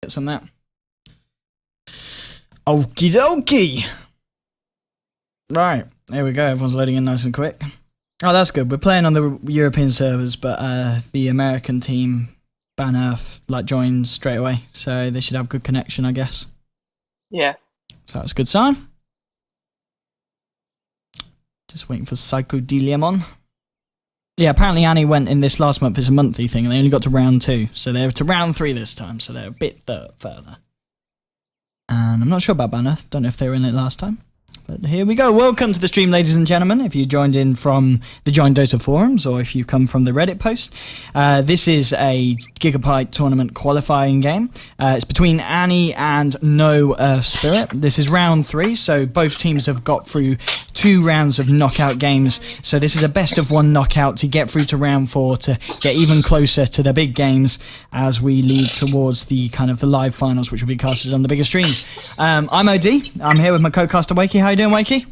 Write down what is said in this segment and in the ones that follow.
get some of that. Okie dokie. Right, here we go. Everyone's loading in nice and quick. Oh, that's good. We're playing on the European servers, but the American team, NOEarth, joined straight away. So they should have good connection, I guess. Yeah. So that's a good sign. Just waiting for Psychodeliamon. Yeah, apparently Annie went in this last month. It's a monthly thing, and they only got to round 2. So they're to round 3 this time, so they're a bit further. And I'm not sure about NOEarth. Don't know if they were in it last time. But here we go. Welcome to the stream, ladies and gentlemen. If you joined in from the joinDOTA forums or if you come from the Reddit post, this is a Gigabyte tournament qualifying game. It's between Annie and NOEarth Spirit. This is round 3, so both teams have got through 2 rounds of knockout games. So this is a best of 1 knockout to get through to round 4 to get even closer to the big games as we lead towards the the live finals, which will be casted on the bigger streams. I'm OD. I'm here with my co-caster Wakey. How you doing, Wakey?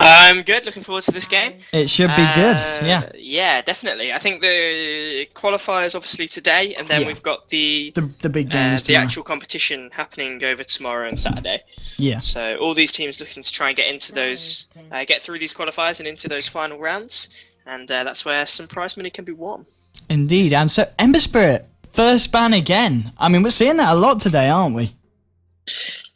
I'm good. Looking forward to this game. It should be good. Yeah. Yeah, definitely. I think the qualifiers obviously today, and then we've got the big games. The actual competition happening over tomorrow and Saturday. Yeah. So all these teams looking to try and get into those, get through these qualifiers and into those final rounds, and that's where some prize money can be won. Indeed. And so Ember Spirit first ban again. I mean, we're seeing that a lot today, aren't we?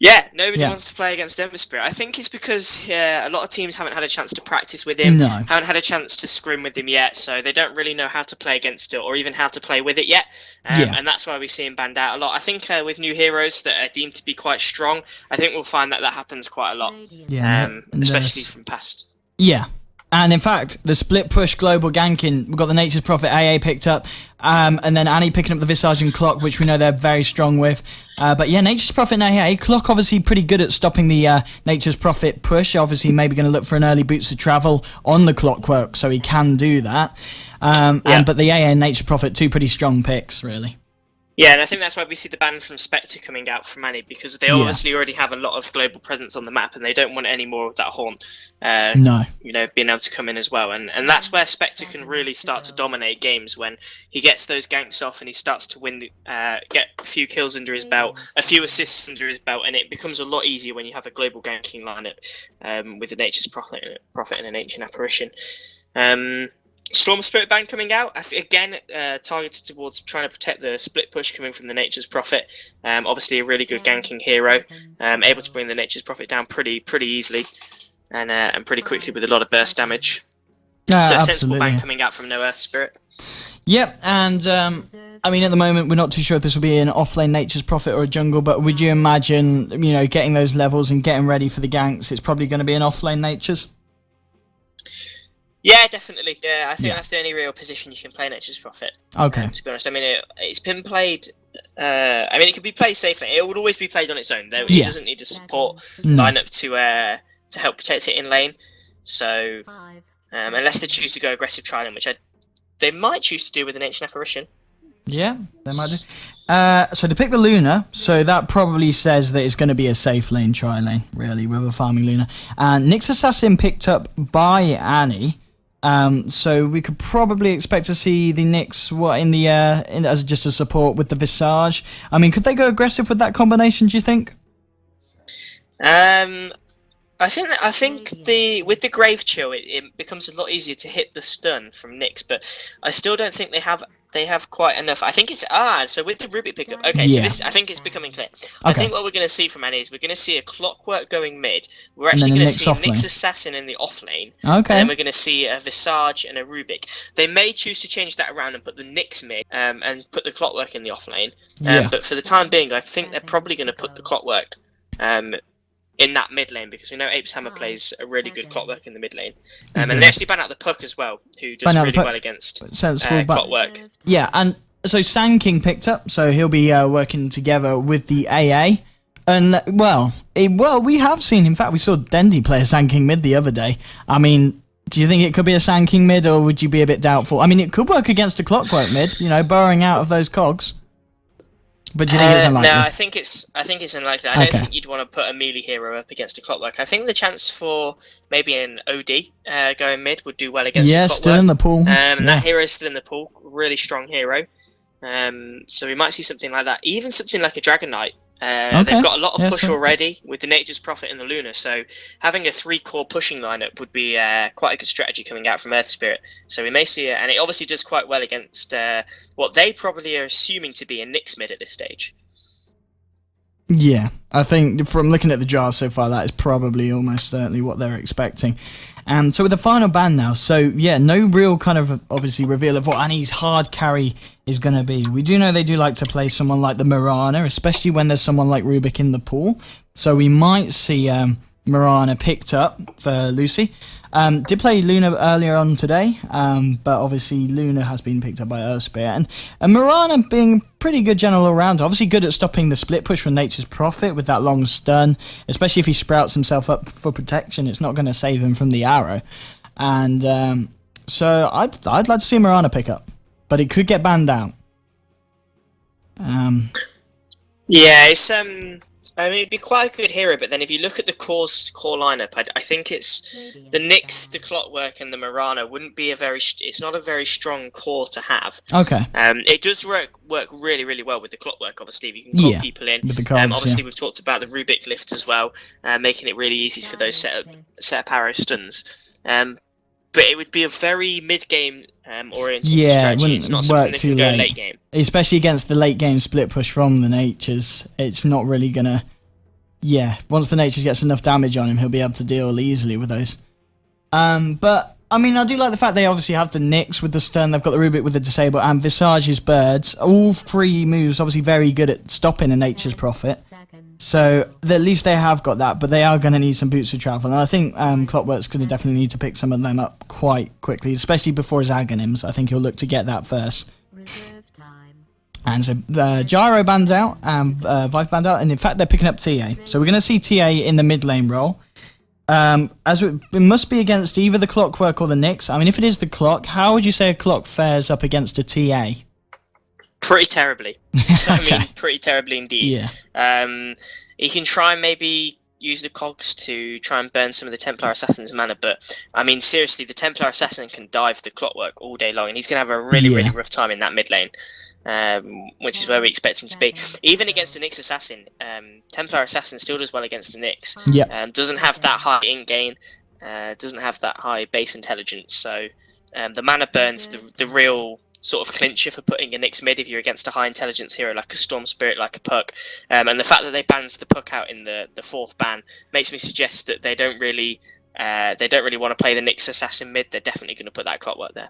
Yeah, nobody wants to play against Ember Spirit. I think it's because a lot of teams haven't had a chance to practice with him, haven't had a chance to scrim with him yet, so they don't really know how to play against it or even how to play with it yet. And that's why we see him banned out a lot. I think with new heroes that are deemed to be quite strong, I think we'll find that happens quite a lot, especially from past. Yeah. And in fact, the split push global ganking, we've got the Nature's Prophet AA picked up, and then Annie picking up the Visage and Clock, which we know they're very strong with. But yeah, Nature's Prophet and AA, Clock obviously pretty good at stopping the Nature's Prophet push. Obviously, maybe going to look for an early boots of travel on the Clockwork, so he can do that. But the AA and Nature's Prophet, 2 pretty strong picks, really. Yeah, and I think that's why we see the ban from Spectre coming out from Annie, because they obviously already have a lot of global presence on the map, and they don't want any more of that haunt, being able to come in as well. And that's where Spectre can really start to dominate games, when he gets those ganks off and he starts to win, get a few kills under his belt, a few assists under his belt, and it becomes a lot easier when you have a global ganking lineup with the Nature's Prophet and an Ancient Apparition. Storm Spirit ban coming out, again targeted towards trying to protect the split push coming from the Nature's Prophet. Obviously a really good ganking hero, able to bring the Nature's Prophet down pretty easily and pretty quickly with a lot of burst damage. So a sensible ban coming out from NOEarth Spirit. Yep, and I mean at the moment we're not too sure if this will be an offlane Nature's Prophet or a jungle, but would you imagine, getting those levels and getting ready for the ganks, it's probably going to be an offlane Nature's? Yeah, definitely. Yeah, I think that's the only real position you can play Nature's Prophet. Okay. To be honest, I mean, it's been played. It can be played safely. It would always be played on its own, though. It doesn't need a support lineup to help protect it in lane. So, unless they choose to go aggressive trialing, which they might choose to do with an Ancient Apparition. Yeah, they might do. So they picked the Luna, so that probably says that it's going to be a safe lane tri-lane, really, with a farming Luna. And Nyx Assassin picked up by Annie. So we could probably expect to see the Nyx as just a support with the Visage. I mean, could they go aggressive with that combination, do you think? I think with the Grave Chill it becomes a lot easier to hit the stun from Nyx, but I still don't think they have quite enough. I think it's so with the Rubik pickup. Okay, so this I think it's becoming clear. I think what we're going to see from Annie is we're going to see a Clockwork going mid. We're actually going to see Nyx Assassin in the off lane. Okay. And then we're going to see a Visage and a Rubik. They may choose to change that around and put the Nyx mid and put the Clockwork in the off lane. But for the time being, I think they're probably going to put the Clockwork in that mid lane, because we know Apes Hammer plays a really good Clockwork in the mid lane. And they actually ban out the Puck as well, who does really well against Clockwork. Yeah, and so Sand King picked up, so he'll be working together with the AA. And, we have seen, in fact, we saw Dendy play a Sand King mid the other day. I mean, do you think it could be a Sand King mid, or would you be a bit doubtful? I mean, it could work against a Clockwork mid, burrowing out of those cogs. But do you think it's unlikely? No, I think it's unlikely. I don't think you'd want to put a melee hero up against a Clockwork. I think the chance for maybe an OD going mid would do well against a Clockwork. Still in the pool. That hero is still in the pool. Really strong hero. So we might see something like that. Even something like a Dragon Knight. Okay. They've got a lot of push so already with the Nature's Prophet and the Luna, so having a 3-core pushing lineup would be quite a good strategy coming out from Earth Spirit. So we may see it, and it obviously does quite well against what they probably are assuming to be a Nyx mid at this stage. Yeah, I think from looking at the jar so far, that is probably almost certainly what they're expecting. And so with the final ban now, so yeah, no real kind of obviously reveal of what Annie's hard carry is going to be. We do know they do like to play someone like the Mirana, especially when there's someone like Rubik in the pool. So we might see Mirana picked up for Lucy. Did play Luna earlier on today, but obviously Luna has been picked up by Earthspear. And Mirana being pretty good general all-round, obviously good at stopping the split push from Nature's Prophet with that long stun, especially if he sprouts himself up for protection. It's not going to save him from the arrow. And so I'd like to see Mirana pick up, but it could get banned out. Yeah, it's I mean, it'd be quite a good hero, but then if you look at the core lineup, I think it's the Nyx, the Clockwork, and the Mirana wouldn't be it's not a very strong core to have. Okay. It does work really, really well with the Clockwork, obviously. You can call people in. With the cards, obviously, we've talked about the Rubik lift as well, making it really easy for those set up arrow stuns. But it would be a very mid-game oriented strategy. It's not something that can go late game. Especially against the late game split push from the Natures. It's not really going to... Yeah, once the Natures gets enough damage on him, he'll be able to deal easily with those. But, I mean, I do like the fact they obviously have the Nyx with the stun, they've got the Rubik with the disable, and Visage's birds. All 3 moves obviously very good at stopping a Nature's Prophet. So at least they have got that, but they are going to need some boots of travel. And I think Clockwork's going to definitely need to pick some of them up quite quickly, especially before his Aghanims. I think he'll look to get that first. And so Gyro bans out, and Vive banned out, and in fact they're picking up TA. So we're going to see TA in the mid lane role. As it must be against either the Clockwork or the Nyx. I mean, if it is the Clock, how would you say a Clock fares up against a TA? Pretty terribly. Okay. I mean, pretty terribly indeed. Yeah. He can try and maybe use the cogs to try and burn some of the Templar Assassin's mana, but I mean, seriously, the Templar Assassin can dive the Clockwork all day long, and he's going to have a really, really rough time in that mid lane, which is where we expect him to be. Even against a Nyx Assassin, Templar Assassin still does well against a Nyx. Yep. Doesn't have that high int gain, doesn't have that high base intelligence, so the mana burn's the real sort of clincher for putting a Nyx mid if you're against a high intelligence hero like a Storm Spirit, like a Puck. And the fact that they banned the Puck out in the 4th ban makes me suggest that they don't really want to play the Nyx Assassin mid. They're definitely going to put that Clockwork there.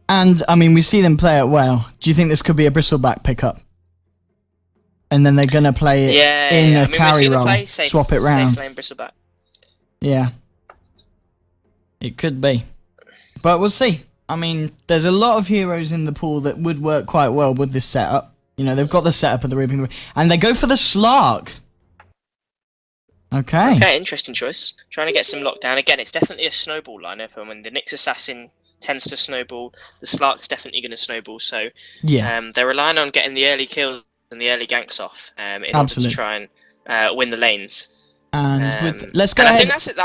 And I mean, we see them play it well. Do you think this could be a Bristleback pickup? And then they're going to play it in a carry role, swap it round. Safe lane Bristleback. Yeah. It could be. But we'll see. I mean, there's a lot of heroes in the pool that would work quite well with this setup. You know, they've got the setup of the Rubik, and they go for the Slark. Okay. Okay, interesting choice. Trying to get some lockdown. Again, it's definitely a snowball lineup, and when the Nyx Assassin tends to snowball, the Slark's definitely going to snowball. So yeah, they're relying on getting the early kills and the early ganks off in order to try and win the lanes. And let's go ahead. I think that's it.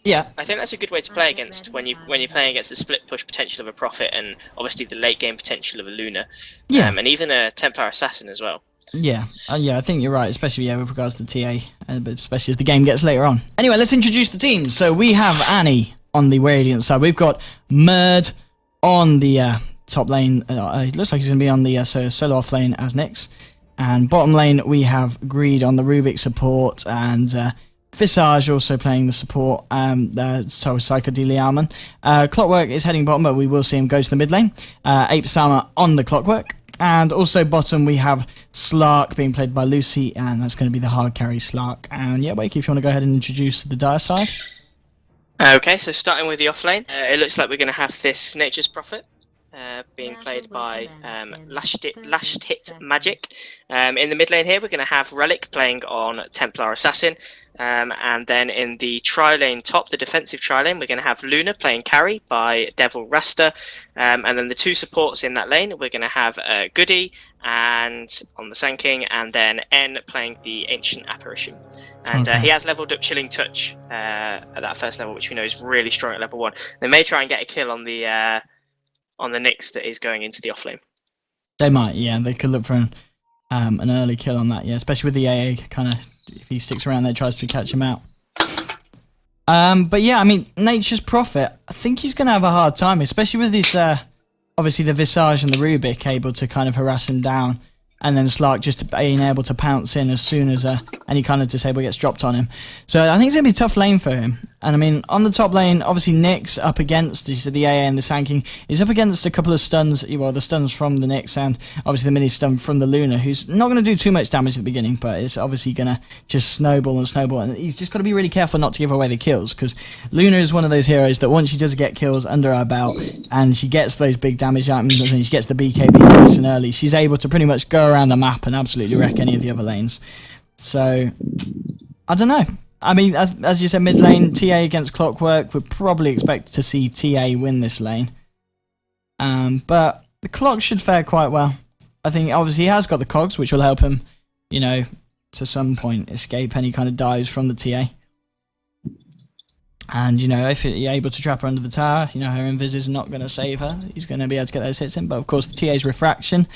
Yeah, I think that's a good way to play against when you're playing against the split push potential of a Prophet and obviously the late game potential of a Luna. Yeah, and even a Templar Assassin as well. Yeah, I think you're right, especially with regards to TA, but especially as the game gets later on. Anyway, let's introduce the team. So we have Annie on the Radiant side. We've got Murd on the top lane. It looks like he's going to be on the solo off lane as Nyx. And bottom lane, we have Greed on the Rubik support, and Visage also playing the support, so Psychedelia Almond. Clockwork is heading bottom, but we will see him go to the mid lane. Ape Sama on the Clockwork. And also bottom, we have Slark being played by Lucy, and that's going to be the hard carry Slark. And yeah, Wakey, if you want to go ahead and introduce the Dire side. Okay, so starting with the offlane, it looks like we're going to have this Nature's Prophet being played by Lashed Hit Magic. In the mid lane here, we're going to have Relic playing on Templar Assassin. And then in the tri-lane top, the defensive tri-lane, we're going to have Luna playing carry by Devil Rasta. And then the 2 supports in that lane, we're going to have Goody and on the Sand King, and then N playing the Ancient Apparition. And he has leveled up Chilling Touch at that first level, which we know is really strong at level 1. They may try and get a kill on the Nyx that is going into the offlane. They might, yeah. They could look for an early kill on that, yeah. Especially with the AA, kind of, if he sticks around there, tries to catch him out. But yeah, I mean, Nature's Prophet, I think he's going to have a hard time, especially with his, obviously the Visage and the Rubik able to kind of harass him down. And then Slark just being able to pounce in as soon as any kind of disable gets dropped on him. So I think it's going to be a tough lane for him. And I mean, on the top lane, obviously Nyx up against, you said the AA and the Sand King, he's up against a couple of stuns, well, the stuns from the Nyx and obviously the mini stun from the Luna, who's not going to do too much damage at the beginning, but it's obviously going to just snowball and snowball. And he's just got to be really careful not to give away the kills, because Luna is one of those heroes that once she does get kills under her belt, and she gets those big damage items, and she gets the BKB nice and early, she's able to pretty much go around the map and absolutely wreck any of the other lanes. So, I don't know. I mean, as you said, mid lane, TA against Clockwork, we'd probably expect to see TA win this lane. But the Clock should fare quite well. I think, obviously, he has got the cogs, which will help him, you know, to some point escape any kind of dives from the TA. And, you know, if you're able to trap her under the tower, you know, her invis is not going to save her. He's going to be able to get those hits in. But, of course, the TA's refraction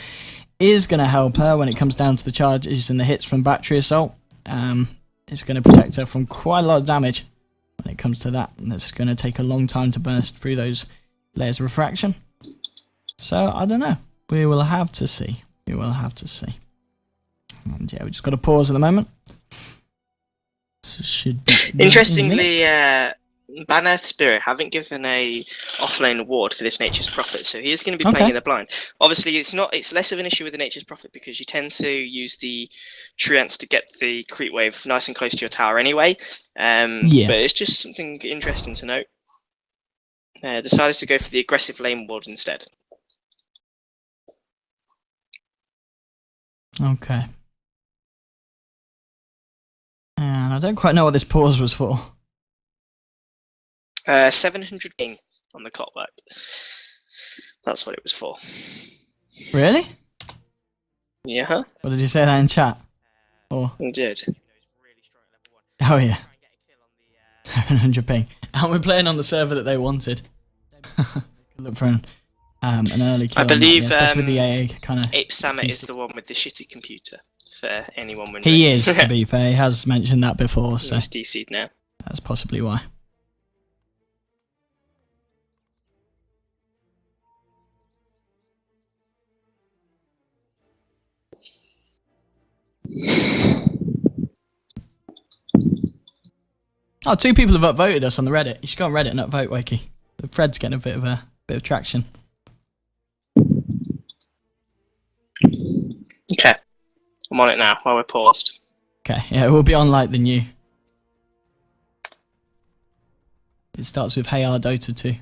is going to help her when it comes down to the charges and the hits from Battery Assault. It's going to protect her from quite a lot of damage when it comes to that. And it's going to take a long time to burst through those layers of refraction. So, I don't know. We will have to see. We will have to see. And yeah, we just got to pause at the moment. So should be interestingly, Bannerth Spirit haven't given a offlane award for this Nature's Prophet, so he is going to be playing in the blind. Obviously, it's less of an issue with the Nature's Prophet because you tend to use the Truants to get the creep wave nice and close to your tower anyway. Yeah. But it's just something interesting to note. Decided to go for the aggressive lane ward instead. Okay. And I don't quite know what this pause was for. 700 ping on the Clockwork. That's what it was for. Really? Yeah. What did you say that in chat? Or? I did. Oh yeah. 700 ping. And we're playing on the server that they wanted. Look for an early kill. I believe especially with the AA kind of. Ape Samet is the one with the shitty computer. For anyone wondering. He is, to be fair. He has mentioned that before, so he's DC'd now. That's possibly why. Oh, 2 people have upvoted us on the Reddit. You should go on Reddit and upvote, Wakey. The thread's getting a bit of traction. Okay. I'm on it now while we're paused. Okay, yeah, we'll be on like the new. It starts with Hey Our Dota 2.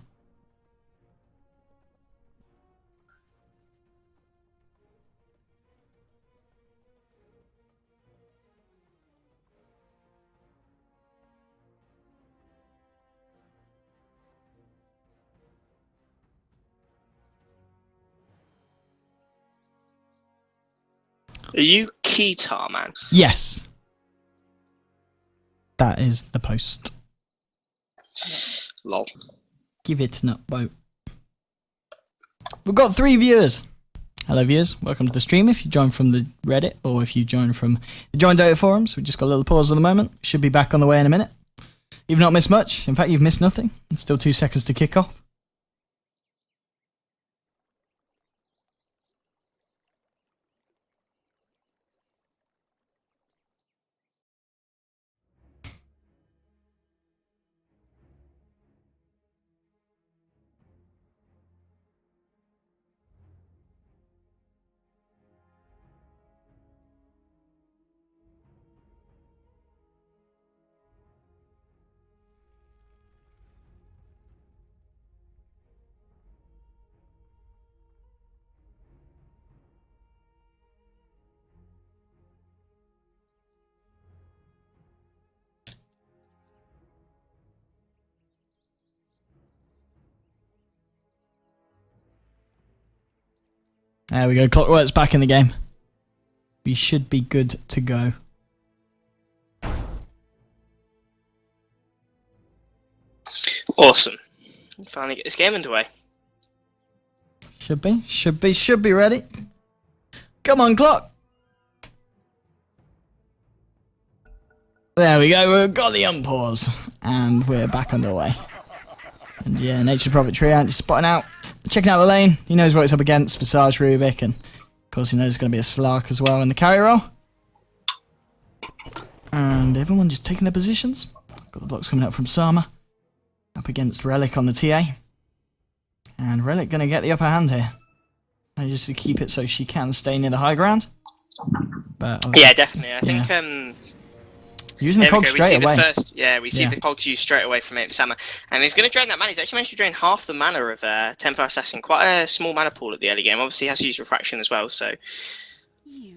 Are you Keytar, man? Yes. That is the post. Lol. Give it an upvote. We've got 3 viewers. Hello viewers, welcome to the stream. If you joined from the Reddit or if you joined from the joinDOTA forums, we just got a little pause at the moment. Should be back on the way in a minute. You've not missed much. In fact, you've missed nothing. It's still 2 seconds to kick off. There we go, Clockwork's back in the game. We should be good to go. Awesome. Finally get this game underway. Should be ready. Come on, Clock. There we go, we've got the unpause. And we're back underway. And yeah, Nature's Prophet Treant just spotting out, checking out the lane. He knows what it's up against, Visage Rubik, and of course he knows there's going to be a Slark as well in the carry roll. And everyone just taking their positions. Got the blocks coming out from Sama. Up against Relic on the TA. And Relic going to get the upper hand here. And just to keep it so she can stay near the high ground. But yeah, definitely. I think using the cogs straight away. We see the cogs used straight away from Sama. And he's going to drain that mana. He's actually managed to drain half the mana of Templar Assassin. Quite a small mana pool at the early game. Obviously he has to use Refraction as well, so...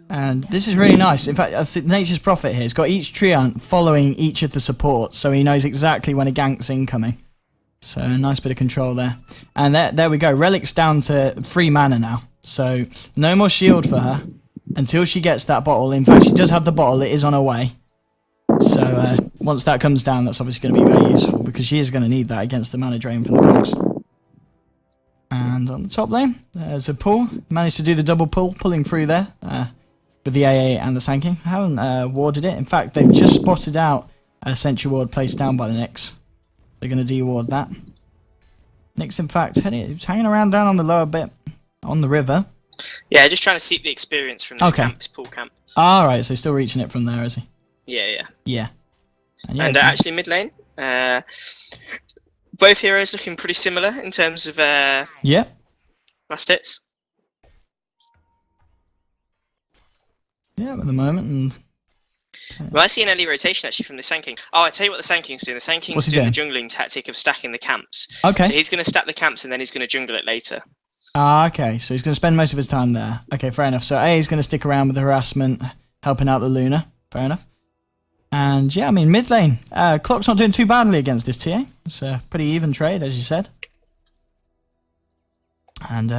And this is really nice. In fact, I think Nature's Prophet here has got each Treant following each of the supports, so he knows exactly when a gank's incoming. So a nice bit of control there. And there we go. Relic's down to 3 mana now. So no more shield for her until she gets that bottle. In fact, she does have the bottle. It is on her way. So once that comes down, that's obviously going to be very useful because she is going to need that against the mana drain from the cogs. And on the top lane, there's a pull. Managed to do the double pull, pulling through there. With the AA and the Sanking. I haven't warded it. In fact, they've just spotted out a Sentry Ward placed down by the Nyx. They're going to deward that. Nyx, in fact, he's hanging around down on the lower bit, on the river. Yeah, just trying to seek the experience from this camp, this pool camp. Alright, so he's still reaching it from there, is he? Yeah. Yeah. And actually mid lane, both heroes looking pretty similar in terms of last hits. Yeah, at the moment. And well, I see an early rotation actually from the Sanking. Oh, I tell you what the Sanking's doing. The Sanking's doing the jungling tactic of stacking the camps. Okay. So he's going to stack the camps and then he's going to jungle it later. Okay, so he's going to spend most of his time there. Okay, fair enough. So A is going to stick around with the harassment, helping out the Luna. Fair enough. And yeah, I mean, mid lane. Clock's not doing too badly against this TA. It's a pretty even trade, as you said. And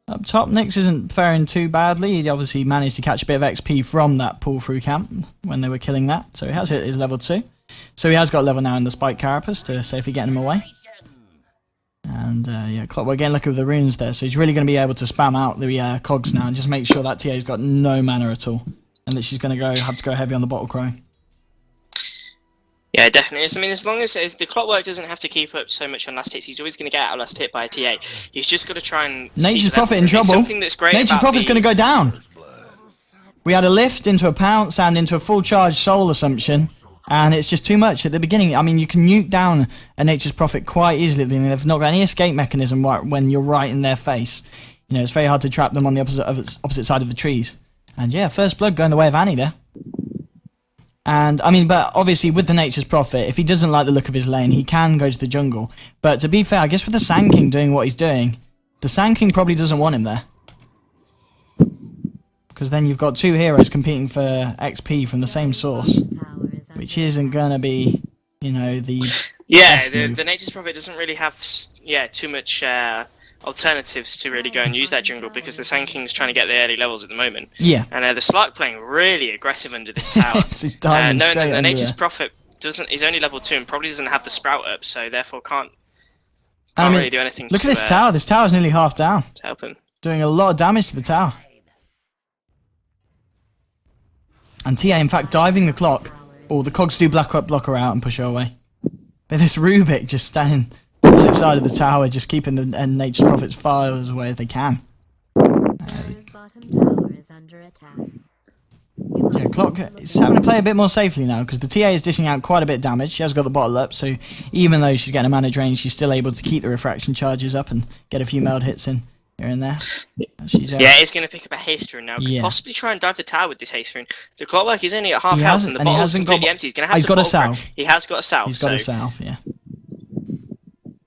up top, Nyx isn't faring too badly. He obviously managed to catch a bit of XP from that pull-through camp when they were killing that. So he has hit his level 2. So he has got a level now in the Spike Carapace to safely get him away. And yeah, Clockwork getting lucky with the runes there. So he's really going to be able to spam out the cogs now and just make sure that TA's got no mana at all. And that she's going to have to go heavy on the bottle crow. Yeah, definitely. I mean, as long as if the Clockwork doesn't have to keep up so much on last hits, he's always going to get out last hit by a TA. He's just got to try and... Nature's Prophet in trouble. Something that's great Nature's Prophet's going to go down. We had a lift into a pounce and into a full charge soul assumption. And it's just too much at the beginning. I mean, you can nuke down a Nature's Prophet quite easily at the beginning. They've not got any escape mechanism when you're right in their face. You know, it's very hard to trap them on the opposite side of the trees. And yeah, first blood going the way of Annie there. And, I mean, but obviously with the Nature's Prophet, if he doesn't like the look of his lane, he can go to the jungle. But to be fair, I guess with the Sand King doing what he's doing, the Sand King probably doesn't want him there. Because then you've got 2 heroes competing for XP from the same source. Which isn't going to be, you know, the the Nature's Prophet doesn't really have, too much alternatives to really go and use that jungle because the Sand King's trying to get the early levels at the moment. Yeah. And the Slark playing really aggressive under this tower. Knowing that the Nature's Prophet is only level 2 and probably doesn't have the Sprout up, so therefore can't really do anything. Look at this tower. This tower's nearly half down. To help him. Doing a lot of damage to the tower. And TA, in fact, diving the clock. Or the cogs do block her out and push her away. But this Rubik just standing opposite side of the tower, just keeping the Nature's Prophet's fire as away as they can. Yeah, Clock is having to play a bit more safely now because the TA is dishing out quite a bit of damage. She has got the bottle up, so even though she's getting a mana drain, she's still able to keep the refraction charges up and get a few meld hits in here and there. He's going to pick up a haste rune now. Could possibly try and dive the tower with this haste rune. The Clockwork is only at half health and the bottle's completely empty. He's going to have to got a salve. He has got a salve. He's got a salve, yeah.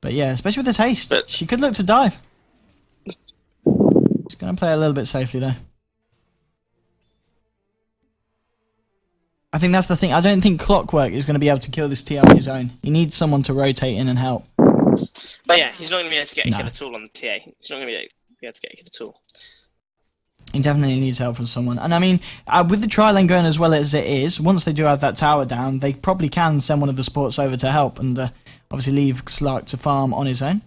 But yeah, especially with this haste, she could look to dive. She's going to play a little bit safely though. I think that's the thing. I don't think Clockwork is going to be able to kill this TA on his own. He needs someone to rotate in and help. But yeah, he's not going to be able to get a kill at all on the TA. He's not going to be able to get a kill at all. He definitely needs help from someone. And I mean, with the tri lane going as well as it is, once they do have that tower down, they probably can send one of the supports over to help and obviously leave Slark to farm on his own.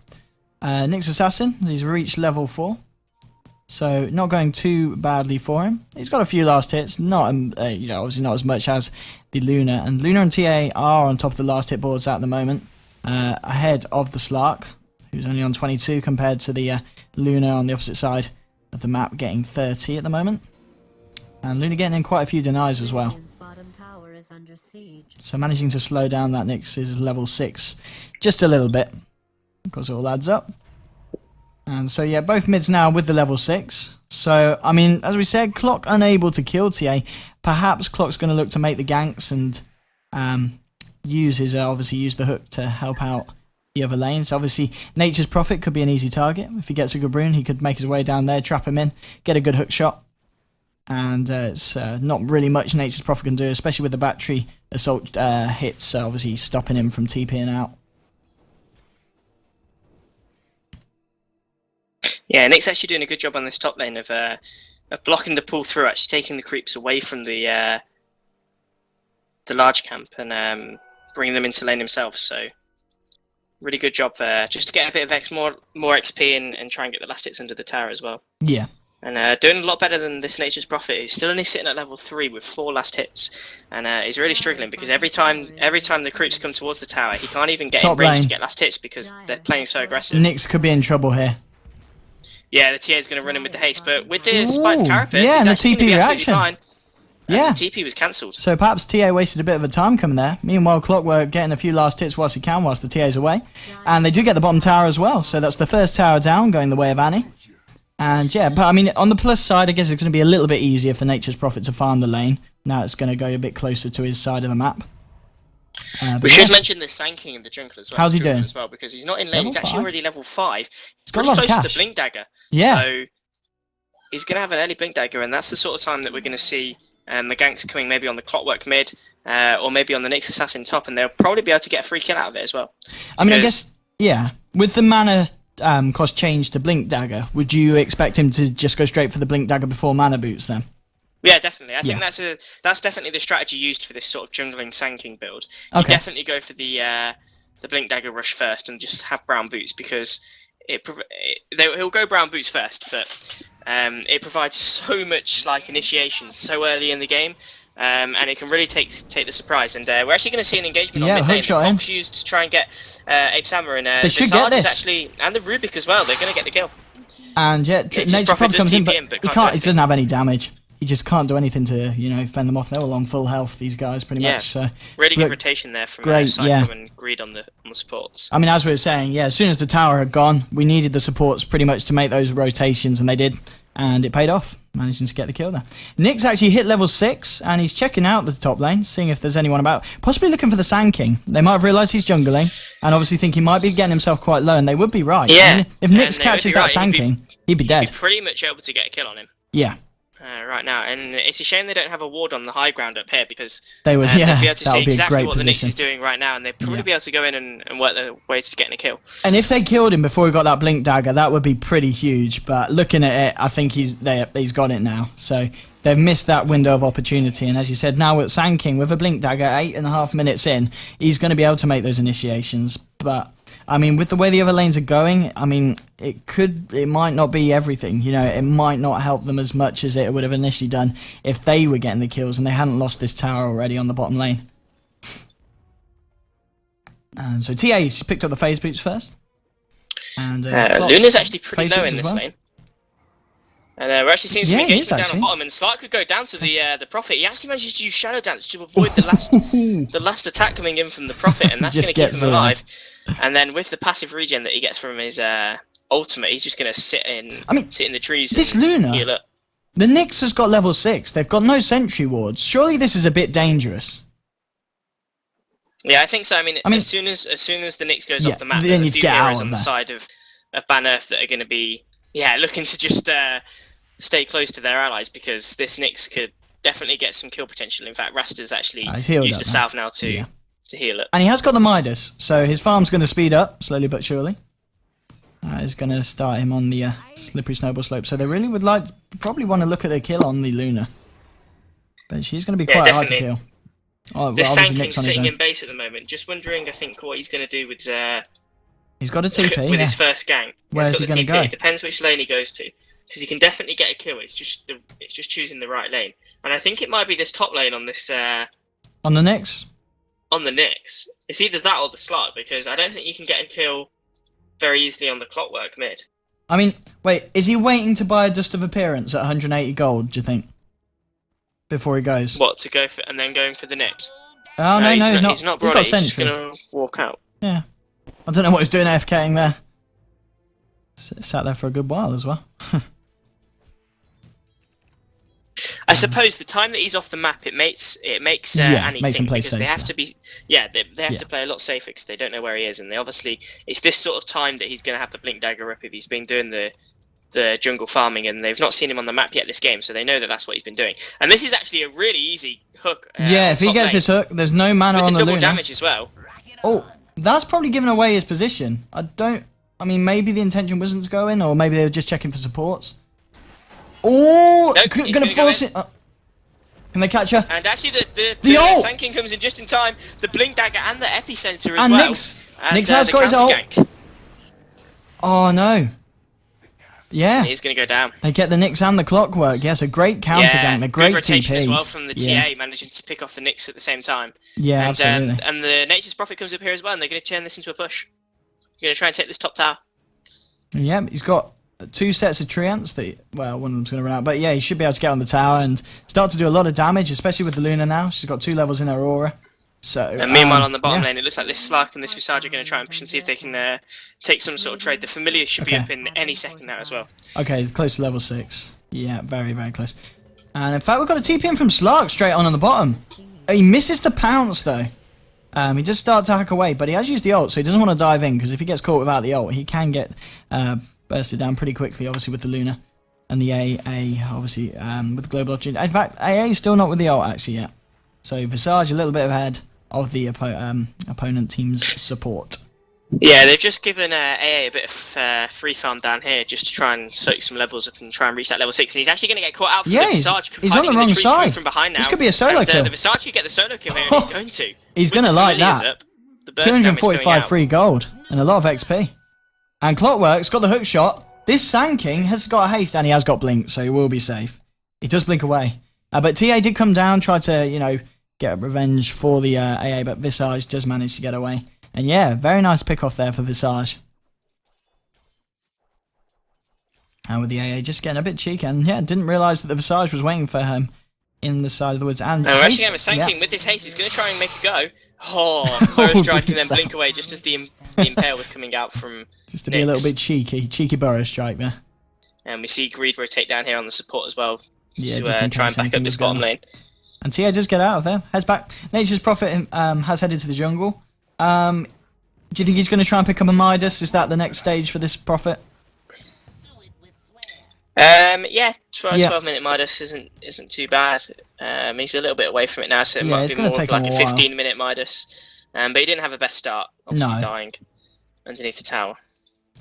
Nyx Assassin, he's reached level 4. So not going too badly for him. He's got a few last hits, not obviously not as much as the Luna. And Luna and TA are on top of the last hit boards at the moment, ahead of the Slark, who's only on 22 compared to the Luna on the opposite side of the map, getting 30 at the moment. And Luna getting in quite a few denies as well. So managing to slow down that Nyx's level 6 just a little bit, because it all adds up. And so yeah, both mids now with the level 6. So, I mean, as we said, Clock unable to kill TA. Perhaps Clock's going to look to make the ganks and obviously use the hook to help out the other lanes. Obviously, Nature's Prophet could be an easy target. If he gets a good rune, he could make his way down there, trap him in, get a good hook shot. And it's not really much Nature's Prophet can do, especially with the battery assault hits, obviously stopping him from TPing out. Yeah, Nick's actually doing a good job on this top lane of blocking the pull through, actually taking the creeps away from the large camp and bringing them into lane himself. So really good job there, just to get a bit of more XP and try and get the last hits under the tower as well. Yeah. And doing a lot better than this Nature's Prophet. He's still only sitting at level 3 with 4 last hits, and he's really struggling because every time the creeps come towards the tower, he can't even get in range to get last hits because they're playing so aggressive. Nyx could be in trouble here. Yeah, the TA is going to run in with the haste, but with the spiked carapace, yeah, and the TP reaction. Fine. Yeah, the TP was cancelled. So perhaps TA wasted a bit of a time coming there. Meanwhile, Clockwork getting a few last hits whilst he can, whilst the TA's away. And they do get the bottom tower as well, so that's the first tower down, going the way of Annie. And yeah, but I mean, on the plus side, I guess it's going to be a little bit easier for Nature's Prophet to farm the lane. Now it's going to go a bit closer to his side of the map. We should mention the Sanking in the jungle as well. How's he doing? As well, because he's not in lane, he's actually already level 5. He's got pretty a lot of close to cash. the Blink Dagger. Yeah. So he's going to have an early Blink Dagger, and that's the sort of time that we're going to see the ganks coming maybe on the Clockwork mid, or maybe on the Nyx Assassin top, and they'll probably be able to get a free kill out of it as well. I mean, I guess, yeah, with the mana cost change to Blink Dagger, would you expect him to just go straight for the Blink Dagger before mana boots then? Yeah, definitely. I think that's definitely the strategy used for this sort of jungling Sanking build. You definitely go for the Blink Dagger rush first and just have brown boots, because he'll go brown boots first, but it provides so much like initiation so early in the game, and it can really take the surprise. And we're actually going to see an engagement on mid lane. The Fox used to try and get Ape's Hammer, and they should get this. Actually, and the Rubik as well. They're going to get the kill. And yeah, Nature's Prophet comes in, but he doesn't have any damage. He just can't do anything to, fend them off. They're all on full health, these guys, pretty much. So really good rotation there from Psycho and Greed on the supports. I mean, as we were saying, yeah, as soon as the tower had gone, we needed the supports pretty much to make those rotations, and they did, and it paid off, managing to get the kill there. Nyx actually hit level 6, and he's checking out the top lane, seeing if there's anyone about, possibly looking for the Sand King. They might have realised he's jungling, and obviously think he might be getting himself quite low, and they would be right. Yeah. I mean, if Nyx catches that Sand King, he'd be dead. He'd be pretty much able to get a kill on him. Yeah. Right now, and it's a shame they don't have a ward on the high ground up here, because they'd be able to see exactly what the Nyx is doing right now, and they'd probably be able to go in and work their way to getting a kill. And if they killed him before he got that Blink Dagger, that would be pretty huge. But looking at it, I think he's got it now. So they've missed that window of opportunity. And as you said, now with Sand King with a Blink Dagger, 8.5 minutes in, he's going to be able to make those initiations. But I mean, with the way the other lanes are going, I mean, it might not be everything. It might not help them as much as it would have initially done if they were getting the kills and they hadn't lost this tower already on the bottom lane. And so TA's picked up the phase boots first. And Luna's actually pretty low in this lane. And we're actually seeing some engagement down on bottom, and Slark could go down to the Prophet. He actually manages to use Shadow Dance to avoid the last attack coming in from the Prophet, and that's going to keep him alive. And then with the passive regen that he gets from his ultimate, he's just going to sit in the trees and heal up. The Nyx has got level 6. They've got no sentry wards. Surely this is a bit dangerous. Yeah, I think so. I mean as soon as the Nyx goes off the map, there's a few heroes on the side of NOEarth that are going to be looking to just stay close to their allies, because this Nyx could definitely get some kill potential. In fact, Rasta's actually used a salve now to heal it. And he has got the Midas, so his farm's going to speed up, slowly but surely. Is going to start him on the slippery snowball slope. So they really would probably want to look at a kill on the Luna. But she's going to be quite hard to kill. This Sand King's sitting in base at the moment, just wondering, I think, what he's going to do with... he's got a TP, with his first gang. Where's he going to go? It depends which lane he goes to. because he can definitely get a kill. It's just choosing the right lane, and I think it might be this top lane on this. On the Nyx. On the Nyx, it's either that or the slot, because I don't think you can get a kill very easily on the Clockwork mid. I mean, wait, is he waiting to buy a Dust of Appearance at 180 gold? Do you think? Before he goes. What, to go for and then going for the Nyx? Oh no, he's not. He's not he's brought got it. He's Sentry. just gonna walk out. Yeah. I don't know what he's doing AFKing there. Sat there for a good while as well. I suppose the time that he's off the map, it makes Annie makes him think, play because safer. they have to be, they have to play a lot safer because they don't know where he is, and they obviously it's this sort of time that he's going to have the blink dagger up if he's been doing the jungle farming, and they've not seen him on the map yet this game, so they know that that's what he's been doing. And this is actually a really easy hook. Yeah, if he gets this hook, there's no mana on the double Luna. Damage as well. Oh, that's probably giving away his position. I mean, maybe the intention wasn't to go in, or maybe they were just checking for supports. Oh, nope, gonna force it. Can they catch her? And actually, the ult! Sand King comes in just in time. The blink dagger and the epicenter as And well. Nyx has got his ult. Gank. Oh no. Yeah. He's going to go down. They get the Nyx and the Clockwork. Yes, a great counter gank. They're great good rotation TPs. as well from the TA, managing to pick off the Nyx at the same time. Yeah, and, absolutely. And the Nature's Prophet comes up here as well, and they're going to turn this into a push. They're going to try and take this top tower. Yeah, he's got 2 sets of treants that, well, one of them's going to run out, but yeah, he should be able to get on the tower and start to do a lot of damage, especially with the Luna now. She's got 2 levels in her aura. So, and meanwhile, on the bottom lane, it looks like this Slark and this Visage are going to try and push and see if they can take some sort of trade. The Familiar should be up in any second now as well. Okay, close to level 6. Yeah, very, very close. And in fact, we've got a TP in from Slark straight on the bottom. He misses the pounce though. He just started to hack away, but he has used the ult, so he doesn't want to dive in, because if he gets caught without the ult, he can get bursted down pretty quickly, obviously with the Luna. And the AA, obviously, with the global opportunity. In fact, AA is still not with the ult, actually, yet. So Visage a little bit ahead of the opponent team's support. Yeah, they've just given AA a bit of free farm down here just to try and soak some levels up and try and reach that level 6. And he's actually going to get caught out from the Visage. He's on the wrong side. From behind now. This could be a solo kill. The Visage could get the solo kill here, and he's going to. He's going to like that. 245 free gold and a lot of XP. And Clockwork's got the hook shot. This Sand King has got a haste, and he has got blink, so he will be safe. He does blink away. But TA did come down, try to, you know, get revenge for the AA, but Visage does manage to get away. And yeah, very nice pick off there for Visage. And with the AA just getting a bit cheeky, and yeah, didn't realise that the Visage was waiting for him in the side of the woods. And we're actually getting a Sand King with this haste. He's going to try and make a go. Oh, burrow strike and then blink away just as the Impale was coming out from just to be a little bit cheeky burrow strike there. And we see Greed rotate down here on the support as well. Yeah, to just try and back up this bottom lane. And TA just get out of there, heads back. Nature's Prophet has headed to the jungle. Do you think he's going to try and pick up a Midas? Is that the next stage for this Prophet? Yeah, 12-minute Midas isn't too bad. He's a little bit away from it now, so it might be more like a 15-minute Midas. But he didn't have a best start, obviously dying underneath the tower.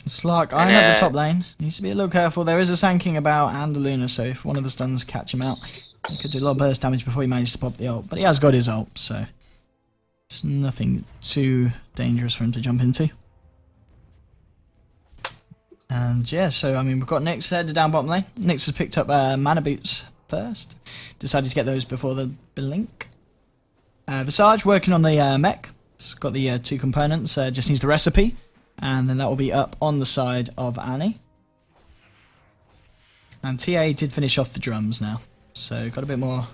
Slark eyeing at the top lane. Needs to be a little careful. There is a Sand King about and a Luna, so if one of the stuns catch him out, he could do a lot of burst damage before he manages to pop the ult. But he has got his ult, so it's nothing too dangerous for him to jump into. And yeah, so I mean, we've got Nyx headed down bottom lane. Nyx has picked up mana boots first. Decided to get those before the blink. Visage working on the mech. It's got the 2 components. Just needs the recipe, and then that will be up on the side of Annie. And TA did finish off the drums now, so got a bit more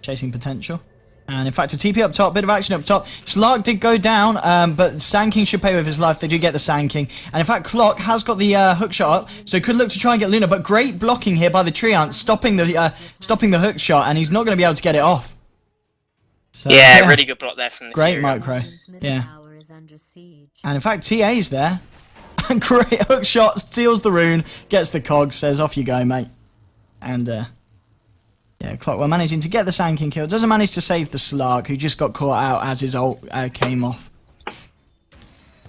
chasing potential. And in fact, a TP up top, bit of action up top. Slark did go down, but Sand King should pay with his life. They do get the Sand King. And in fact, Clock has got the hook shot up, so he could look to try and get Luna, but great blocking here by the Treant, stopping the hook shot, and he's not going to be able to get it off. So, yeah, really good block there from the great micro. Yeah. And in fact, TA's there. Great hook shot, steals the rune, gets the cog, says, off you go, mate. And, yeah, Clockwork managing to get the Sand King kill. Doesn't manage to save the Slark, who just got caught out as his ult came off.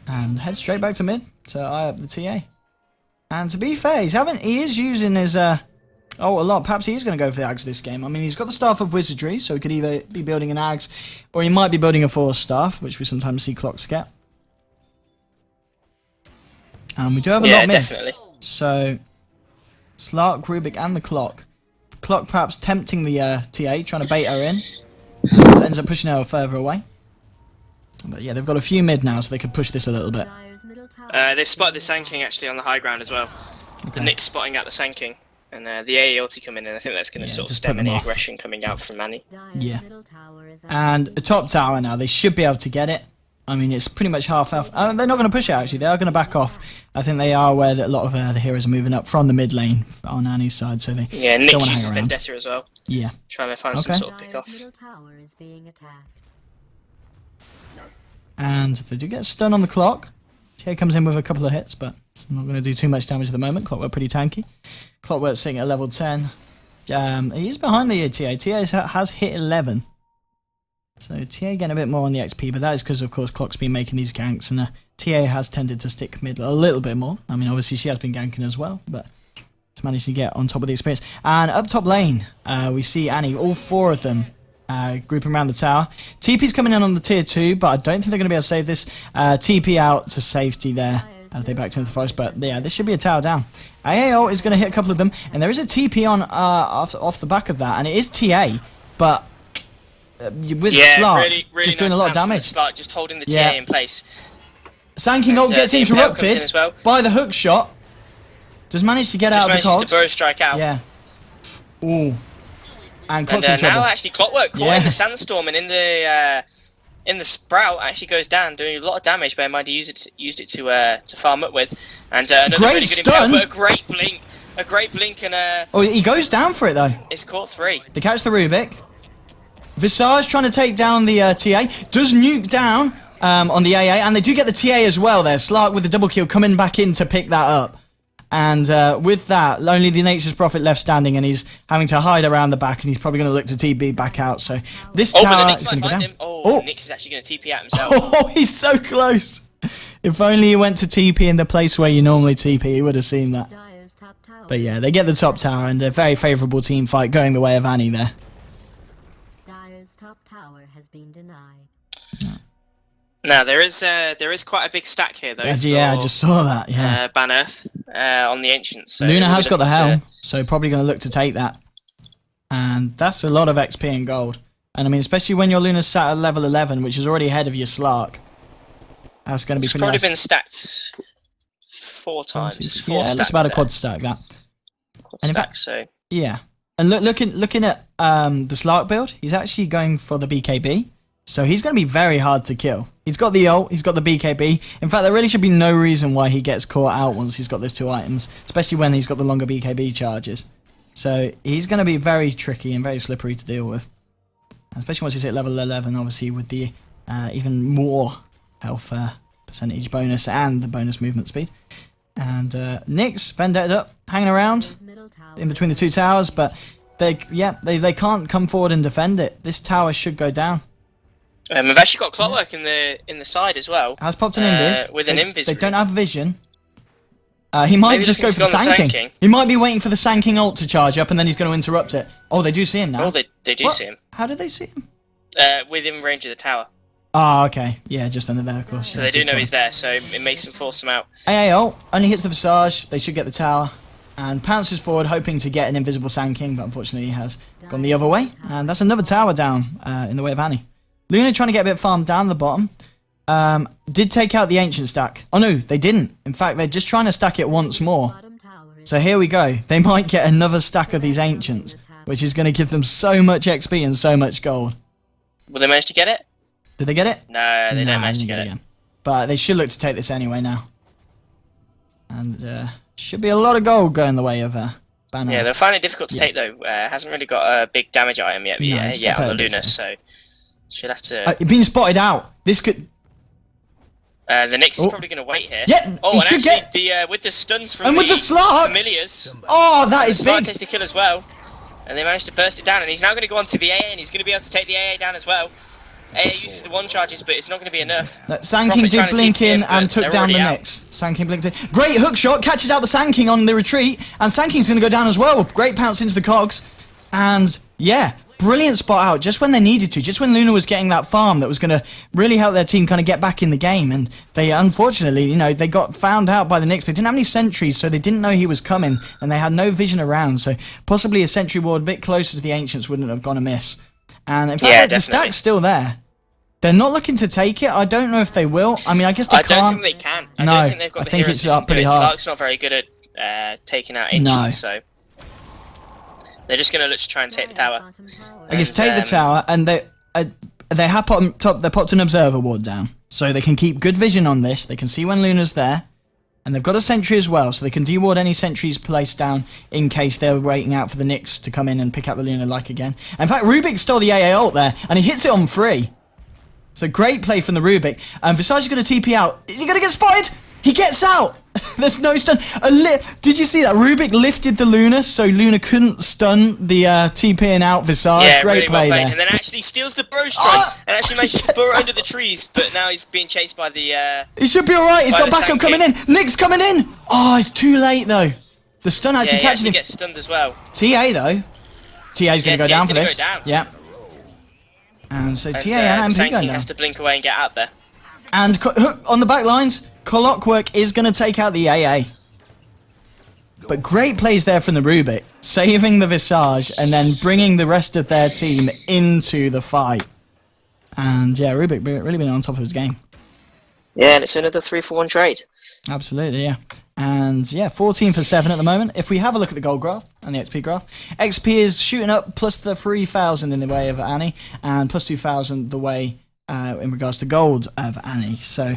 And heads straight back to mid to eye up the TA. And to be fair, he is using his ult a lot. Perhaps he is going to go for the Ags this game. I mean, he's got the Staff of Wizardry, so he could either be building an Ags, or he might be building a Force Staff, which we sometimes see Clocks get. And we do have a lot mid. Definitely. So Slark, Rubik, and the Clock. Clock perhaps tempting the TA, trying to bait her in. Ends up pushing her further away. But yeah, they've got a few mid now, so they could push this a little bit. They've spotted the Sand King actually on the high ground as well. Okay. The Nick's spotting out the Sand King. And the AA ulti coming in, I think that's going to sort of stem any aggression coming out from Manny. Yeah. And the top tower now, they should be able to get it. I mean, it's pretty much half health. They're not going to push it, actually. They are going to back off. I think they are aware that a lot of the heroes are moving up from the mid lane on Annie's side, so they Nick don't want to hang uses around. Vendetta as well. Yeah. Trying to find some sort of pick off. And they do get a stun on the Clock. TA comes in with a couple of hits, but it's not going to do too much damage at the moment. Clockwork pretty tanky. Clockwork sitting at level 10. He is behind the TA. TA has hit 11. So TA getting a bit more on the XP, but that is because, of course, Clock's been making these ganks, and TA has tended to stick mid a little bit more. I mean, obviously she has been ganking as well, but it's managed to get on top of the experience. And up top lane, we see Annie, all 4 of them grouping around the tower. TP's coming in on the tier 2, but I don't think they're going to be able to save this. TP out to safety there as they back into the forest, but yeah, this should be a tower down. AAO is going to hit a couple of them, and there is a TP on off the back of that, and it is TA, but with Slark, really just doing a lot of damage. Slark just holding the TA in place. Sand King ult gets interrupted by the hook shot. Does manage to get out of the cogs. To burrow strike out. Yeah. Ooh. And Clock's in trouble. Now actually Clockwork caught in the sandstorm and in the sprout actually goes down, doing a lot of damage. Bear in mind he used it to farm up with. And another great really good stun. impact, but a great blink and oh, he goes down for it though. It's caught 3. They catch the Rubik. Visage trying to take down the TA. Does nuke down on the AA, and they do get the TA as well there. Slark with the double kill coming back in to pick that up. And with that, only the Nature's Prophet left standing, and he's having to hide around the back, and he's probably going to look to TP back out. So this tower is going to go down. Nix is actually going to TP out himself. Oh, he's so close. If only he went to TP in the place where you normally TP, he would have seen that. But yeah, they get the top tower, and a very favourable team fight going the way of Annie there. Top tower has been denied. Now there is quite a big stack here though. Yeah, I just saw that. Yeah, NOEarth on the Ancients. So Luna has got the helm, so probably going to look to take that, and that's a lot of XP and gold. And I mean, especially when your Luna's sat at level 11, which is already ahead of your Slark. That's going to be pretty nice. It's probably been stacked 4 times. Yeah, it's about a quad stack that. Quad stack, so yeah. And looking at the Slark build, he's actually going for the BKB. So he's going to be very hard to kill. He's got the ult, he's got the BKB. In fact, there really should be no reason why he gets caught out once he's got those 2 items, especially when he's got the longer BKB charges. So he's going to be very tricky and very slippery to deal with. Especially once he's at level 11, obviously, with the even more health percentage bonus and the bonus movement speed. And Nyx, Vendetta up, hanging around in between the 2 towers, but they can't come forward and defend it. This tower should go down. We've actually got Clockwork in the side as well. Has popped an Invis. With an Invis. They don't have vision. He might just go for the Sand King. He might be waiting for the Sand King ult to charge up, and then he's going to interrupt it. Oh, they do see him now. Oh, they do see him. How did they see him? Within range of the tower. Oh, okay. Yeah, just under there, of course. So they do know he's there, so it makes them force him out. AAO only hits the Visage. They should get the tower. And pounces forward, hoping to get an invisible Sand King, but unfortunately he has gone the other way. And that's another tower down in the way of Annie. Luna trying to get a bit farmed down the bottom. Did take out the Ancient stack. Oh no, they didn't. In fact, they're just trying to stack it once more. So here we go. They might get another stack of these Ancients, which is going to give them so much XP and so much gold. Will they manage to get it? Did they get it? No, they don't manage to get it. Again. But they should look to take this anyway now. And should be a lot of gold going the way of Banner. Yeah, they'll find it difficult to take though. Hasn't really got a big damage item yet, yet on the Luna, so should have to. Being spotted out. This could. The Nyx is probably going to wait here. Yeah, oh, he and should actually, get. With the stuns from and with the Slark. Familiars. Oh, that is big. Slark takes the kill as well, and they managed to burst it down. And he's now going to go on to the AA, and he's going to be able to take the AA down as well. AA uses the 1 charges, but it's not going to be enough. Sand King did blink in and took down the Nyx. Sand King blinked in. Great hook shot, catches out the Sand King on the retreat, and Sand King's going to go down as well. Great pounce into the cogs, and yeah, brilliant spot out just when they needed to, just when Luna was getting that farm that was going to really help their team kind of get back in the game. And they, unfortunately, you know, they got found out by the Nyx. They didn't have any sentries, so they didn't know he was coming, and they had no vision around. So possibly a sentry ward a bit closer to the Ancients wouldn't have gone amiss. And in fact, the stack's still there. They're not looking to take it. I don't know if they will. I mean, I guess they can't. I don't think they can. I don't think they've got the heroes it's up pretty hard. Slark's not very good at taking out Ancients, so they're just going to look to try and take the tower. I guess take the tower, and they have popped an observer ward down, so they can keep good vision on this. They can see when Luna's there, and they've got a sentry as well, so they can deward any sentries placed down in case they're waiting out for the Nyx to come in and pick out the Luna like again. In fact, Rubik stole the AA ult there, and he hits it on free. So great play from the Rubik. And Visage is going to TP out. Is he going to get spotted? He gets out! There's no stun. Did you see that? Rubik lifted the Luna so Luna couldn't stun the TPing out Visage. Yeah, great really play well there. And then actually steals the Bro Strike and actually manages to burrow under the trees, but now he's being chased by the... He should be alright. He's got backup coming in. Nyx coming in! Oh, it's too late though. The stun actually catches him. He gets stunned as well. TA though. TA's going to go down for this. Yeah. And so TA and MP going down. Has to blink away and get out there. And on the back lines, Clockwork is going to take out the AA. But great plays there from the Rubik, saving the Visage and then bringing the rest of their team into the fight. And yeah, Rubik really been on top of his game. Yeah, and it's another 3-for-1 trade. Absolutely, yeah. And yeah, 14 for 7 at the moment. If we have a look at the gold graph and the XP graph, XP is shooting up plus the 3,000 in the way of Annie, and plus 2,000 the way in regards to gold of Annie. So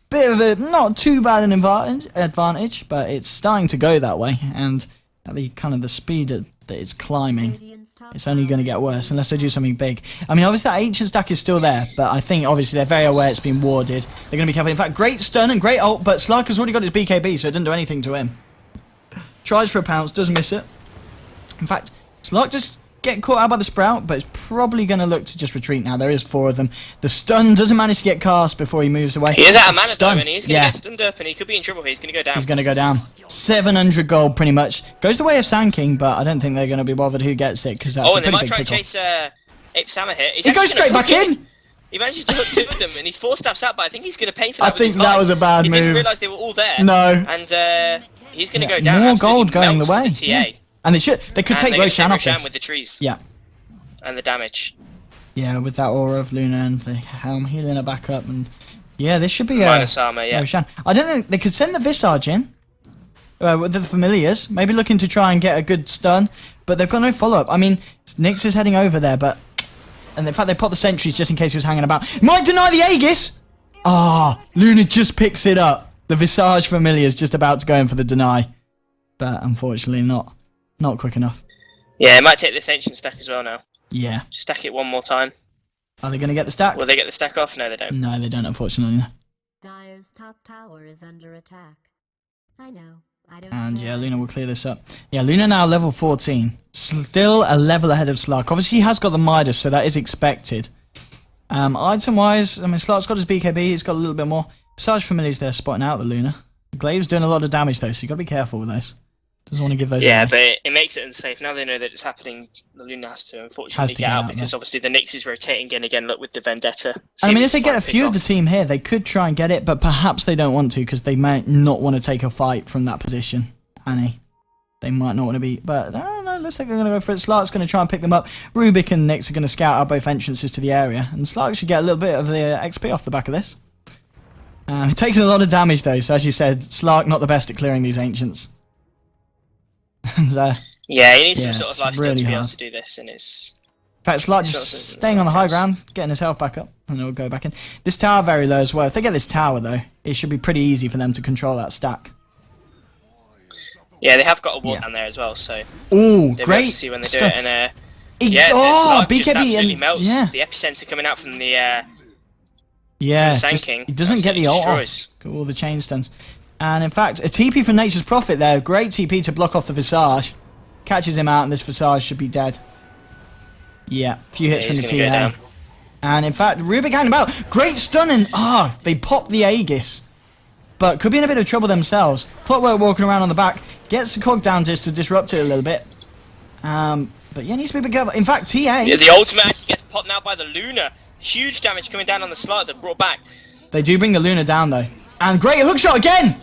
bit of a not too bad an advantage, but it's starting to go that way, and at the kind of the speed that it's climbing, it's only going to get worse unless they do something big. I mean, obviously that ancient stack is still there, but I think obviously they're very aware it's been warded. They're going to be careful. In fact, great stun and great ult, but Slark has already got his BKB, so it doesn't do anything to him. Tries for a pounce, does miss it. In fact, Slark just get caught out by the Sprout, but it's probably going to look to just retreat now. There is 4 of them. The stun doesn't manage to get cast before he moves away. He is out of mana though, and he's going to get stunned up, and he could be in trouble here. He's going to go down. He's going to go down. 700 gold, pretty much. Goes the way of Sand King, but I don't think they're going to be bothered who gets it, because that's a pretty big pickle. Oh, and they might try and chase Ape Sama here. He goes straight back in! He manages to hook 2 of them, and he's 4 staffs out, but I think he's going to pay for that. I think that was a bad move. He didn't realise they were all there. No. And he's going to go down. More gold going the way. Yeah. And they could take Roshan off this. with the trees. Yeah. And the damage. Yeah, with that aura of Luna and the helm healing her back up, and yeah, this should be minus armor. Yeah. Roshan. I don't think they could send the Visage in with the familiars, maybe looking to try and get a good stun, but they've got no follow up. I mean, Nyx is heading over there, and in fact they put the sentries just in case he was hanging about. Might deny the Aegis. Luna just picks it up. The Visage familiar is just about to go in for the deny, but unfortunately not quick enough. Yeah, it might take this ancient stack as well now. Yeah. Just stack it one more time. Are they going to get the stack? Will they get the stack off? No, they don't. No, they don't, unfortunately. Dire's top tower is under attack. I know. I don't and yeah, Luna will clear this up. Yeah, Luna now level 14. Still a level ahead of Slark. Obviously, he has got the Midas, so that is expected. Item-wise, I mean, Slark's got his BKB. He's got a little bit more. Visage Familiar's there spotting out the Luna. Glaive's doing a lot of damage, though, so you've got to be careful with those. Doesn't want to give those away. But it makes it unsafe. Now they know that it's happening, the Luna has to unfortunately get out because obviously the Nyx is rotating again, look, with the Vendetta. I mean, if they get a few of the team here, they could try and get it, but perhaps they don't want to because they might not want to take a fight from that position. Annie. They might not want to be, but no, looks like they're going to go for it. Slark's going to try and pick them up. Rubik and Nyx are going to scout out both entrances to the area, and Slark should get a little bit of the XP off the back of this. Taking a lot of damage though, so as you said, Slark not the best at clearing these ancients. Yeah, he needs some sort of lifestyle to be able to do this, and it's... In fact, Slark just staying on the high ground, getting his health back up, and it'll go back in. This tower very low as well. If they get this tower though, it should be pretty easy for them to control that stack. Yeah, they have got a wall down there as well, so... Ooh, great! See when they do it, and BKB just absolutely melts the epicenter coming out from the Sand King. He doesn't get the ult off. Got all the chain stuns. And in fact, a TP from Nature's Prophet there. Great TP to block off the Visage. Catches him out, and this Visage should be dead. Yeah, a few hits from the TA. And in fact, Rubik hanging about. Great stunning. They pop the Aegis. But could be in a bit of trouble themselves. Clockwork walking around on the back. Gets the cog down just to disrupt it a little bit. But But yeah, needs to be careful. In fact, TA... Yeah, the ultimate actually gets popped now by the Luna. Huge damage coming down on the slot that brought back. They do bring the Luna down, though. And great hookshot again!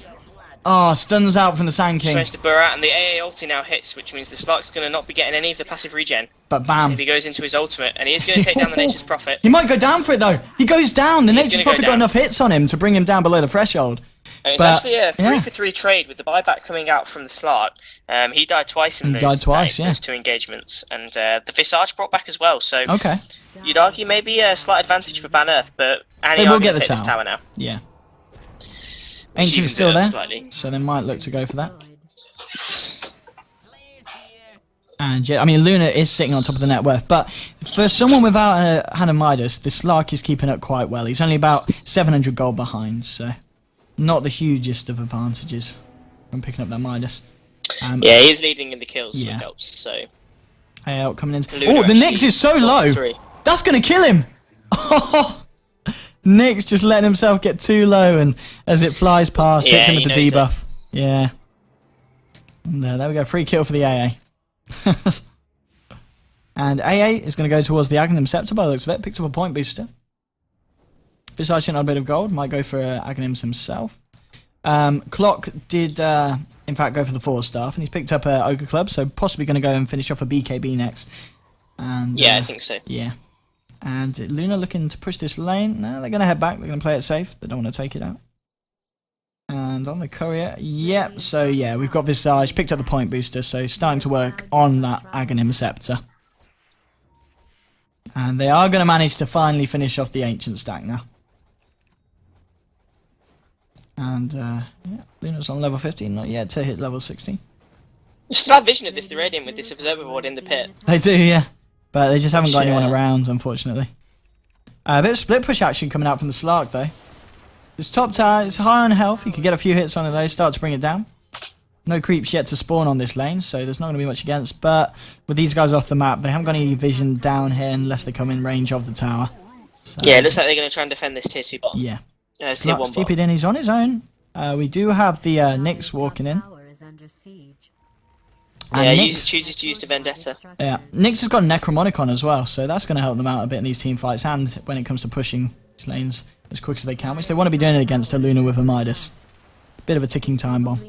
Oh, stuns out from the Sand King. Tries to burr out, and the AA ulti now hits, which means the Slark's going to not be getting any of the passive regen. But bam. If he goes into his ultimate, and he is going to take down the Nature's Prophet. He might go down for it, though. He goes down. The Nature's Prophet got enough hits on him to bring him down below the threshold. And it's actually a 3-for-3 trade with the buyback coming out from the Slark. He died twice in those 2 engagements, and the Visage brought back as well. So you'd argue maybe a slight advantage for Ban Earth, but Annie will get the tower now. Yeah. Ancient is still there, so they might look to go for that. And yeah, I mean, Luna is sitting on top of the net worth, but for someone without a Hand of Midas, the Slark is keeping up quite well. He's only about 700 gold behind, so not the hugest of advantages from picking up that Midas. Yeah, he's leading in the kills, so it helps. So out coming in. Oh, the Nyx is so low. That's gonna kill him. Nyx just letting himself get too low, and as it flies past, hits him with the debuff. Yeah. And there we go, free kill for the AA. And AA is going to go towards the Aghanim Scepter by the looks of it. Picked up a point booster. Visage on a bit of gold. Might go for Aghanims himself. Clock did, in fact, go for the 4-staff, and he's picked up a Ogre Club, so possibly going to go and finish off a BKB next. And yeah, I think so. Yeah. And Luna looking to push this lane. No, they're going to head back. They're going to play it safe. They don't want to take it out. And on the courier, yep. So yeah, we've got Visage, picked up the point booster, so starting to work on that Aghanim Scepter. And they are going to manage to finally finish off the Ancient stack now. And yeah, Luna's on level 15, not yet to hit level 16. Still have vision of this, the Radiant, with this observer board in the pit. They do, yeah. But they just haven't got anyone around, unfortunately. A bit of split push action coming out from the Slark, though. This top tower is high on health. You can get a few hits on it, though. Start to bring it down. No creeps yet to spawn on this lane, so there's not going to be much against. But with these guys off the map, they haven't got any vision down here unless they come in range of the tower. So, yeah, it looks like they're going to try and defend this tier 2 bot. Yeah. Tier 1 stupid in, he's on his own. We do have the Nyx walking in. And yeah, Nyx chooses to use the Vendetta. Yeah, Nyx has got Necromonicon as well, so that's going to help them out a bit in these team fights, and when it comes to pushing these lanes as quick as they can, which they want to be doing it against a Luna with a Midas. Bit of a ticking time bomb.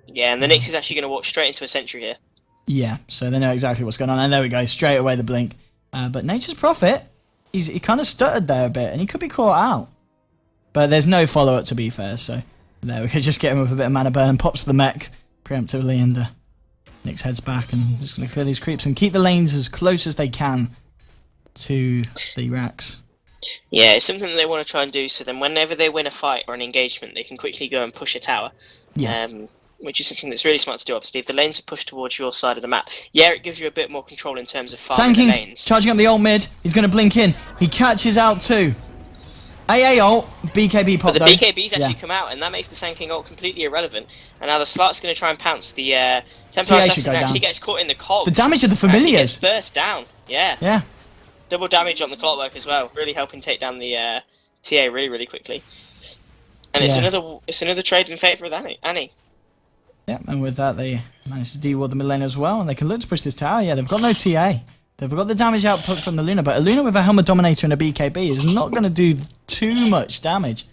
Yeah, and the Nyx is actually going to walk straight into a sentry here. Yeah, so they know exactly what's going on, and there we go, straight away the blink. But Nature's Prophet, he kind of stuttered there a bit, and he could be caught out. But there's no follow-up, to be fair, so there we could just get him with a bit of mana burn, pops the mech preemptively, and Nyx heads back and just going to clear these creeps and keep the lanes as close as they can to the racks. Yeah, it's something that they want to try and do, so then whenever they win a fight or an engagement, they can quickly go and push a tower. Yeah. Which is something that's really smart to do, obviously. If the lanes are pushed towards your side of the map, yeah, it gives you a bit more control in terms of farming the lanes. Charging up the ult mid, he's going to blink in. He catches out too. AA ult, BKB pop. But the BKB's actually come out, and that makes the Sand King ult completely irrelevant. And now the Slark's going to try and pounce. The Templar Assassin actually gets caught in the cogs. The damage of the Familiars. Gets burst down, yeah. Yeah. Double damage on the clockwork as well, really helping take down the TA really quickly. And it's another trade in favour of Annie. Yeah, and with that they managed to de-ward the mid lane as well, and they can look to push this tower. Yeah, they've got no TA. They've got the damage output from the Luna, but a Luna with a Helmet Dominator and a BKB is not going to do too much damage,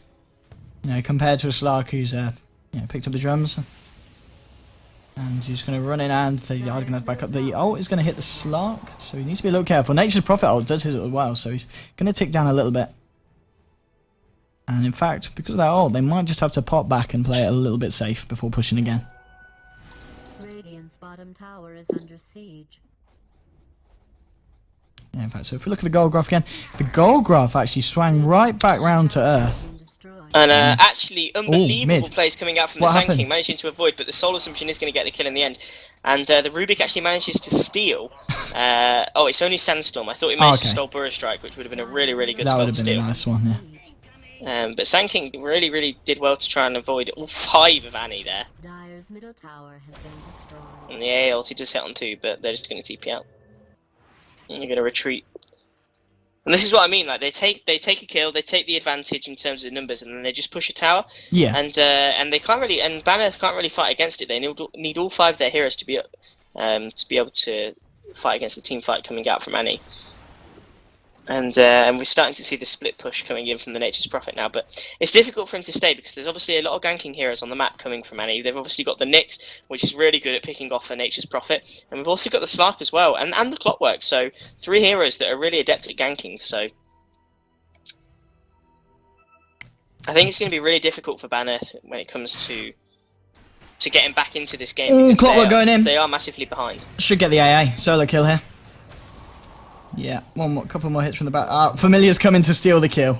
you know, compared to a Slark who's picked up the drums. And he's going to run in, and they are going to back up. The ult is going to hit the Slark, so he needs to be a little careful. Nature's Prophet ult does his as well, so he's going to tick down a little bit. And in fact, because of that ult, they might just have to pop back and play it a little bit safe before pushing again. Radiant's bottom tower is under siege. Yeah, in fact, so if we look at the gold graph again, the gold graph actually swung right back round to Earth. And actually, unbelievable plays coming out from the Sand King, managing to avoid, but the Soul Assumption is going to get the kill in the end. And the Rubik actually manages to steal. Oh, it's only Sandstorm. I thought he managed to steal Burrow Strike, which would have been a really good spell to steal. That would have been a nice one, yeah. But Sand King really did well to try and avoid all 5 of Annie there. Dire's middle tower has been destroyed. And the AA ulti just hit on 2, but they're just going to TP out. And they're going to retreat. And this is what I mean. Like they take a kill, they take the advantage in terms of numbers, and then they just push a tower. Yeah. And they can't really, and Banner can't really fight against it. They need all 5 of their heroes to be up, to be able to fight against the team fight coming out from Annie. And we're starting to see the split push coming in from the Nature's Prophet now, but it's difficult for him to stay because there's obviously a lot of ganking heroes on the map coming from Annie. They've obviously got the Nyx, which is really good at picking off the Nature's Prophet, and we've also got the Slark as well, and the Clockwork. So 3 heroes that are really adept at ganking. So I think it's going to be really difficult for Banner when it comes to getting back into this game. Ooh, Clockwork going in. They are massively behind. Should get the AA solo kill here. Yeah, couple more hits from the back. Familiar's coming to steal the kill.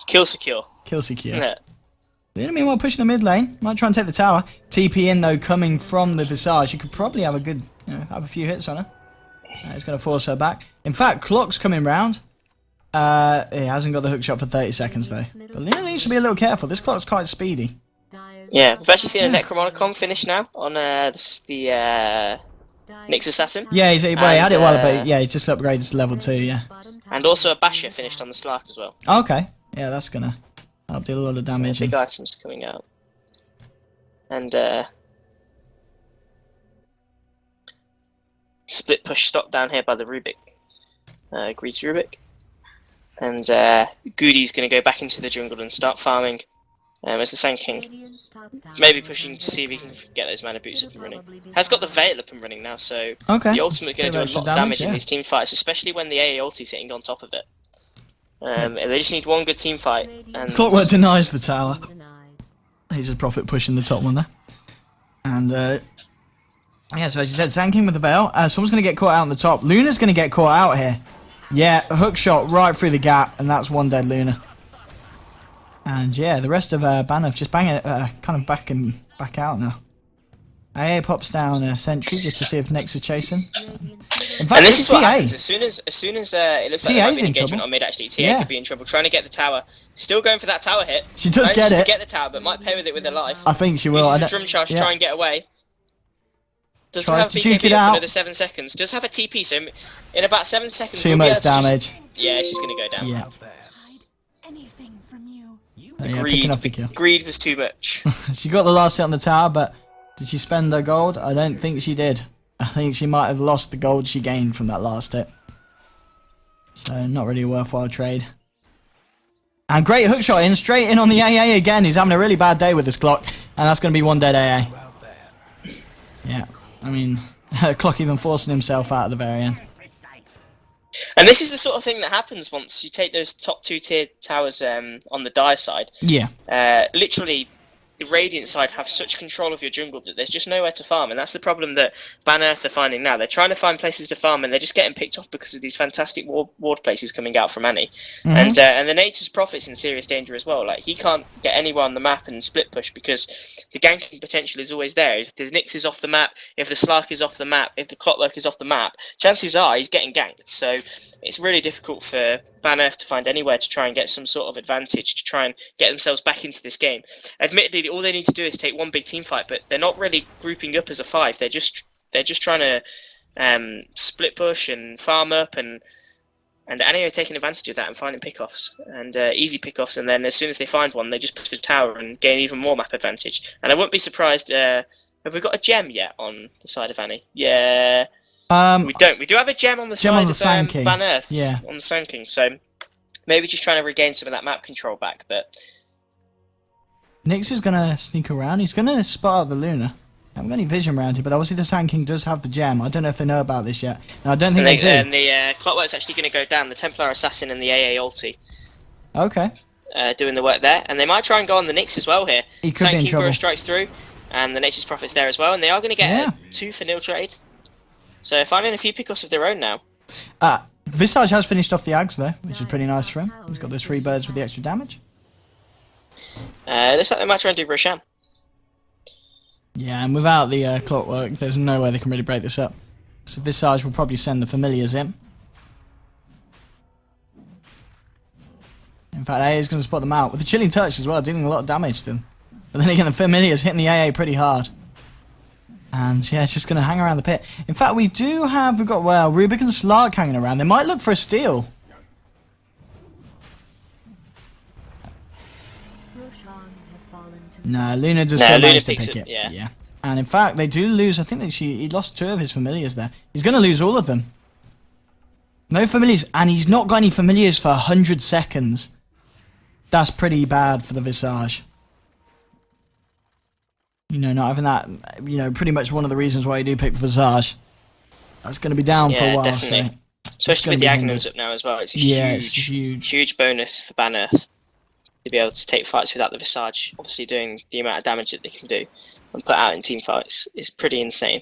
Kill secure. Kill secure. Yeah. Luna, meanwhile, pushing the mid lane. Might try and take the tower. TP in, though, coming from the Visage. You could probably have a good, have a few hits on her. It's going to force her back. In fact, Clock's coming round. He hasn't got the hook shot for 30 seconds, though. But Luna needs to be a little careful. This Clock's quite speedy. Yeah, we've actually seen a Necromonicon finish now on the Nyx Assassin. Yeah, he had it while, but yeah, he just upgraded to level 2, yeah. And also a Basher finished on the Slark as well. Okay, yeah, that's gonna help deal a lot of damage. Big items coming out. And split push stopped down here by the Rubik. Greets Rubik. And Goody's going to go back into the jungle and start farming. As the Sand King, maybe pushing to see if he can get those mana boots up and running. Has got the Veil up and running now, so the ultimate going to do a lot of damage in these team fights, especially when the AA ulti's hitting on top of it. They just need one good team fight. And Clockwork denies the tower. He's a Prophet pushing the top one there. And yeah, so as you said, Sand King with the Veil. Someone's going to get caught out on the top. Luna's going to get caught out here. Yeah, a hook shot right through the gap, and that's one dead Luna. And yeah, the rest of Banner just banging it, kind of back out now. AA pops down a sentry just to see if Nyx is chasing. In fact, and this is TA. what happens as soon as it looks like there might be an engagement trouble. on mid. Actually, TA could be in trouble trying to get the tower. Still going for that tower hit. She does get it. To get the tower, but might pay with it with her life. I think she will. Uses a drum charge to try and get away. Doesn't Tries have to BKB juke it for out. another 7 seconds. Does have a TP, so in about 7 seconds. Too much damage. Yeah, she's gonna go down. Yeah. Greed, picking off the kill. Greed was too much. She got the last hit on the tower, but did she spend her gold? I don't think she did. I think she might have lost the gold she gained from that last hit. So not really a worthwhile trade. And great hookshot in, straight in on the AA again. He's having a really bad day with this Clock, and that's going to be one dead AA. Yeah, I mean, Clock even forcing himself out at the very end. And this is the sort of thing that happens once you take those top 2 tier towers on the Dire side. Yeah. Literally, the Radiant side have such control of your jungle that there's just nowhere to farm, and that's the problem that NOEarth are finding now. They're trying to find places to farm, and they're just getting picked off because of these fantastic ward places coming out from Annie. And the Nature's Prophet's in serious danger as well. Like, he can't get anywhere on the map and split push because the ganking potential is always there. If there's Nyx is off the map, if the Slark is off the map, if the Clockwork is off the map, chances are he's getting ganked. So it's really difficult for NOEarth to find anywhere to try and get some sort of advantage to try and get themselves back into this game. Admittedly, all they need to do is take one big team fight, but they're not really grouping up as a 5. They're just trying to split push and farm up, and Annie are taking advantage of that and finding pickoffs and easy pickoffs. And then as soon as they find one, they just push the tower and gain even more map advantage. And I wouldn't be surprised. Have we got a gem yet on the side of Annie? Yeah. We don't. We do have a gem on the side of NOEarth. Yeah. On the Sand King. So maybe just trying to regain some of that map control back. But Nyx is going to sneak around. He's going to spot out the Luna. I haven't got any vision around here, but obviously the Sand King does have the gem. I don't know if they know about this yet. No, I don't think they do. And the Clockwork's actually going to go down. The Templar Assassin and the AA ulti. Okay. Doing the work there. And they might try and go on the Nyx as well here. He could be in trouble. Sand King strikes through. And the Nature's Prophet's there as well. And they are going to get a 2-for-0 trade. So finding a few pickoffs of their own now. Visage has finished off the Ags though, which is pretty nice for him. He's got those 3 birds with the extra damage. Looks like they might try and do Rosham. Yeah, and without the Clockwork, there's no way they can really break this up. So Visage will probably send the Familiars in. In fact, AA is going to spot them out with the Chilling Touch as well, dealing a lot of damage to them. But then again, the Familiars hitting the AA pretty hard. And yeah, it's just going to hang around the pit. In fact, we've got, well, Rubik and Slark hanging around. They might look for a steal. No, Luna just still managed to pick it. Yeah. And in fact, they do lose. I think that he lost 2 of his familiars there. He's going to lose all of them. No familiars, and he's not got any familiars for 100 seconds. That's pretty bad for the Visage. You know, not having that, you know, pretty much one of the reasons why you do pick Visage. That's going to be down for a while. Definitely. So especially with the Aghanims up now as well. It's a huge bonus for Bannerth to be able to take fights without the Visage. Obviously doing the amount of damage that they can do and put out in team fights is pretty insane.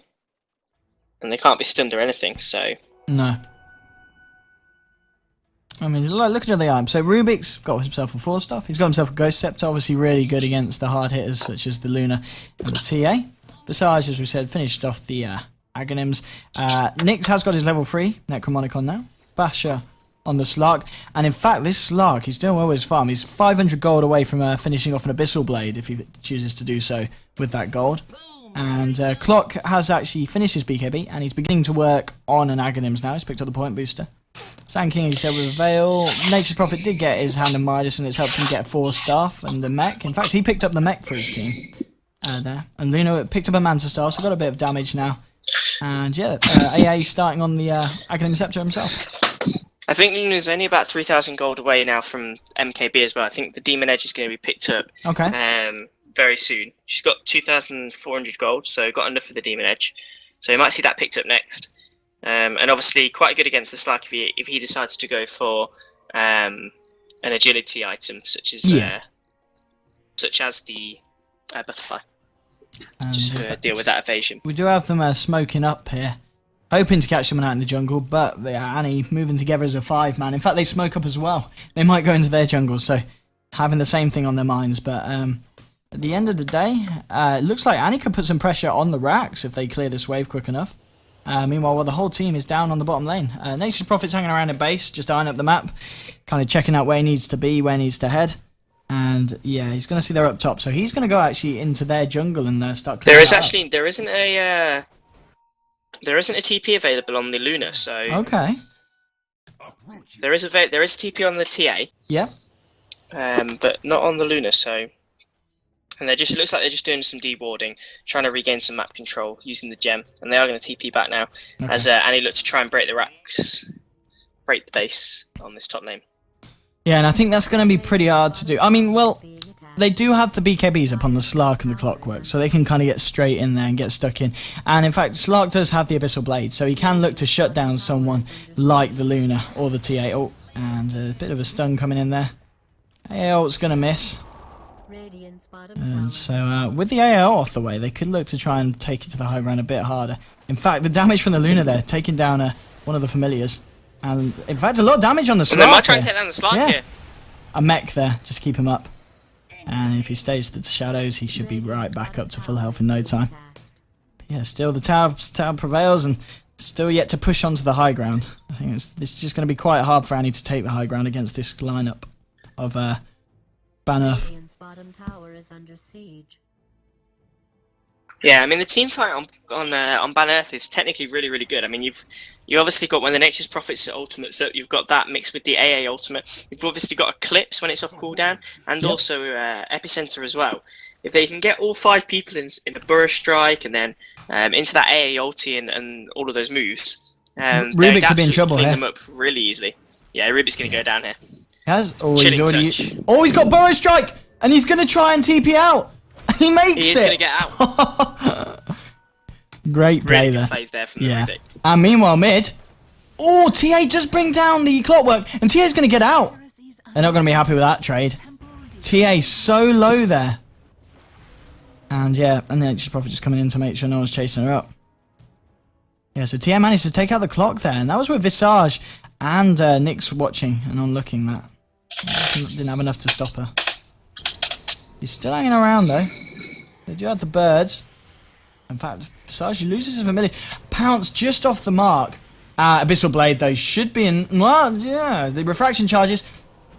And they can't be stunned or anything, so... No. I mean, look at how they are. So Rubik's got himself a 4-star. He's got himself a Ghost Scepter, obviously really good against the hard hitters such as the Luna and the TA. Visage, as we said, finished off the Aghanims. Nyx has got his level 3 Necromonicon now. Basher on the Slark. And in fact, this Slark, he's doing well with his farm. He's 500 gold away from finishing off an Abyssal Blade if he chooses to do so with that gold. And Clock has actually finished his BKB and he's beginning to work on an Aghanims now. He's picked up the point booster. Sand King, as you said, with a Veil. Nature's Prophet did get his Hand of Midas and it's helped him get 4 staff and the mech. In fact, he picked up the mech for his team there. And Luna picked up a Manta Star, so got a bit of damage now. And yeah, AA starting on the Aghanim Scepter himself. I think Luna's only about 3,000 gold away now from MKB as well. I think the Demon Edge is going to be picked up very soon. She's got 2,400 gold, so got enough for the Demon Edge. So you might see that picked up next. And obviously quite good against the Slark if he decides to go for an agility item such as the butterfly. Just to deal with that evasion. We do have them smoking up here, hoping to catch someone out in the jungle, but Annie moving together as a 5-man. In fact, they smoke up as well. They might go into their jungle, so having the same thing on their minds. But at the end of the day, it looks like Annie could put some pressure on the racks if they clear this wave quick enough. Meanwhile, while the whole team is down on the bottom lane. Nature's Prophet's hanging around at base, just eyeing up the map, kind of checking out where he needs to be, where he needs to head. And yeah, he's going to see they're up top, so he's going to go actually into their jungle and start. There isn't a TP available on the Luna, so okay. There is a TP on the TA. Yeah. But not on the Luna, so. And it looks like they're just doing some dewarding, trying to regain some map control using the gem, and they are going to TP back now as Annie look to try and break the racks, break the base on this top lane. Yeah, and I think that's going to be pretty hard to do. I mean, well, they do have the BKBs up on the Slark and the Clockwork, so they can kind of get straight in there and get stuck in. And in fact, Slark does have the Abyssal Blade, so he can look to shut down someone like the Luna or the TA. Oh, and a bit of a stun coming in there. AO's going to miss. And so with the AO off the way, they could look to try and take it to the high ground a bit harder. In fact, the damage from the Luna there, taking down one of the familiars. And in fact, a lot of damage on the Slark. They might try and take down the Slark here. A mech there, just keep him up. And if he stays to the shadows, he should be right back up to full health in no time. But yeah, still the tower prevails and still yet to push onto the high ground. I think it's just going to be quite hard for Annie to take the high ground against this lineup of Bannerth. Yeah, I mean the team fight on Bannerth is technically really good. I mean you obviously got when the Nature's Prophet's ultimate, so you've got that mixed with the AA ultimate. You've obviously got Eclipse when it's off cooldown, and also Epicenter as well. If they can get all 5 people in a Burrow Strike and then into that AA ulti and all of those moves, Rubik could be in trouble clean here. them up really easily. Yeah, Rubik's going to go down here. He's got Burrow Strike, and he's going to try and TP out. He makes it. He's going to get out. Great play really there. Plays there from the Rubik. And meanwhile, mid. Oh, TA just bring down the Clockwork, and TA's going to get out. They're not going to be happy with that trade. TA's so low there. And yeah, and then just Prophet just coming in to make sure no one's chasing her up. Yeah, so TA managed to take out the clock there, and that was with Visage and Nyx watching and on looking that. Didn't have enough to stop her. He's still hanging around though. They do have the birds. In fact, Visage loses his familiar. Pounce just off the mark. Abyssal Blade though should be in. Well, yeah, the refraction charges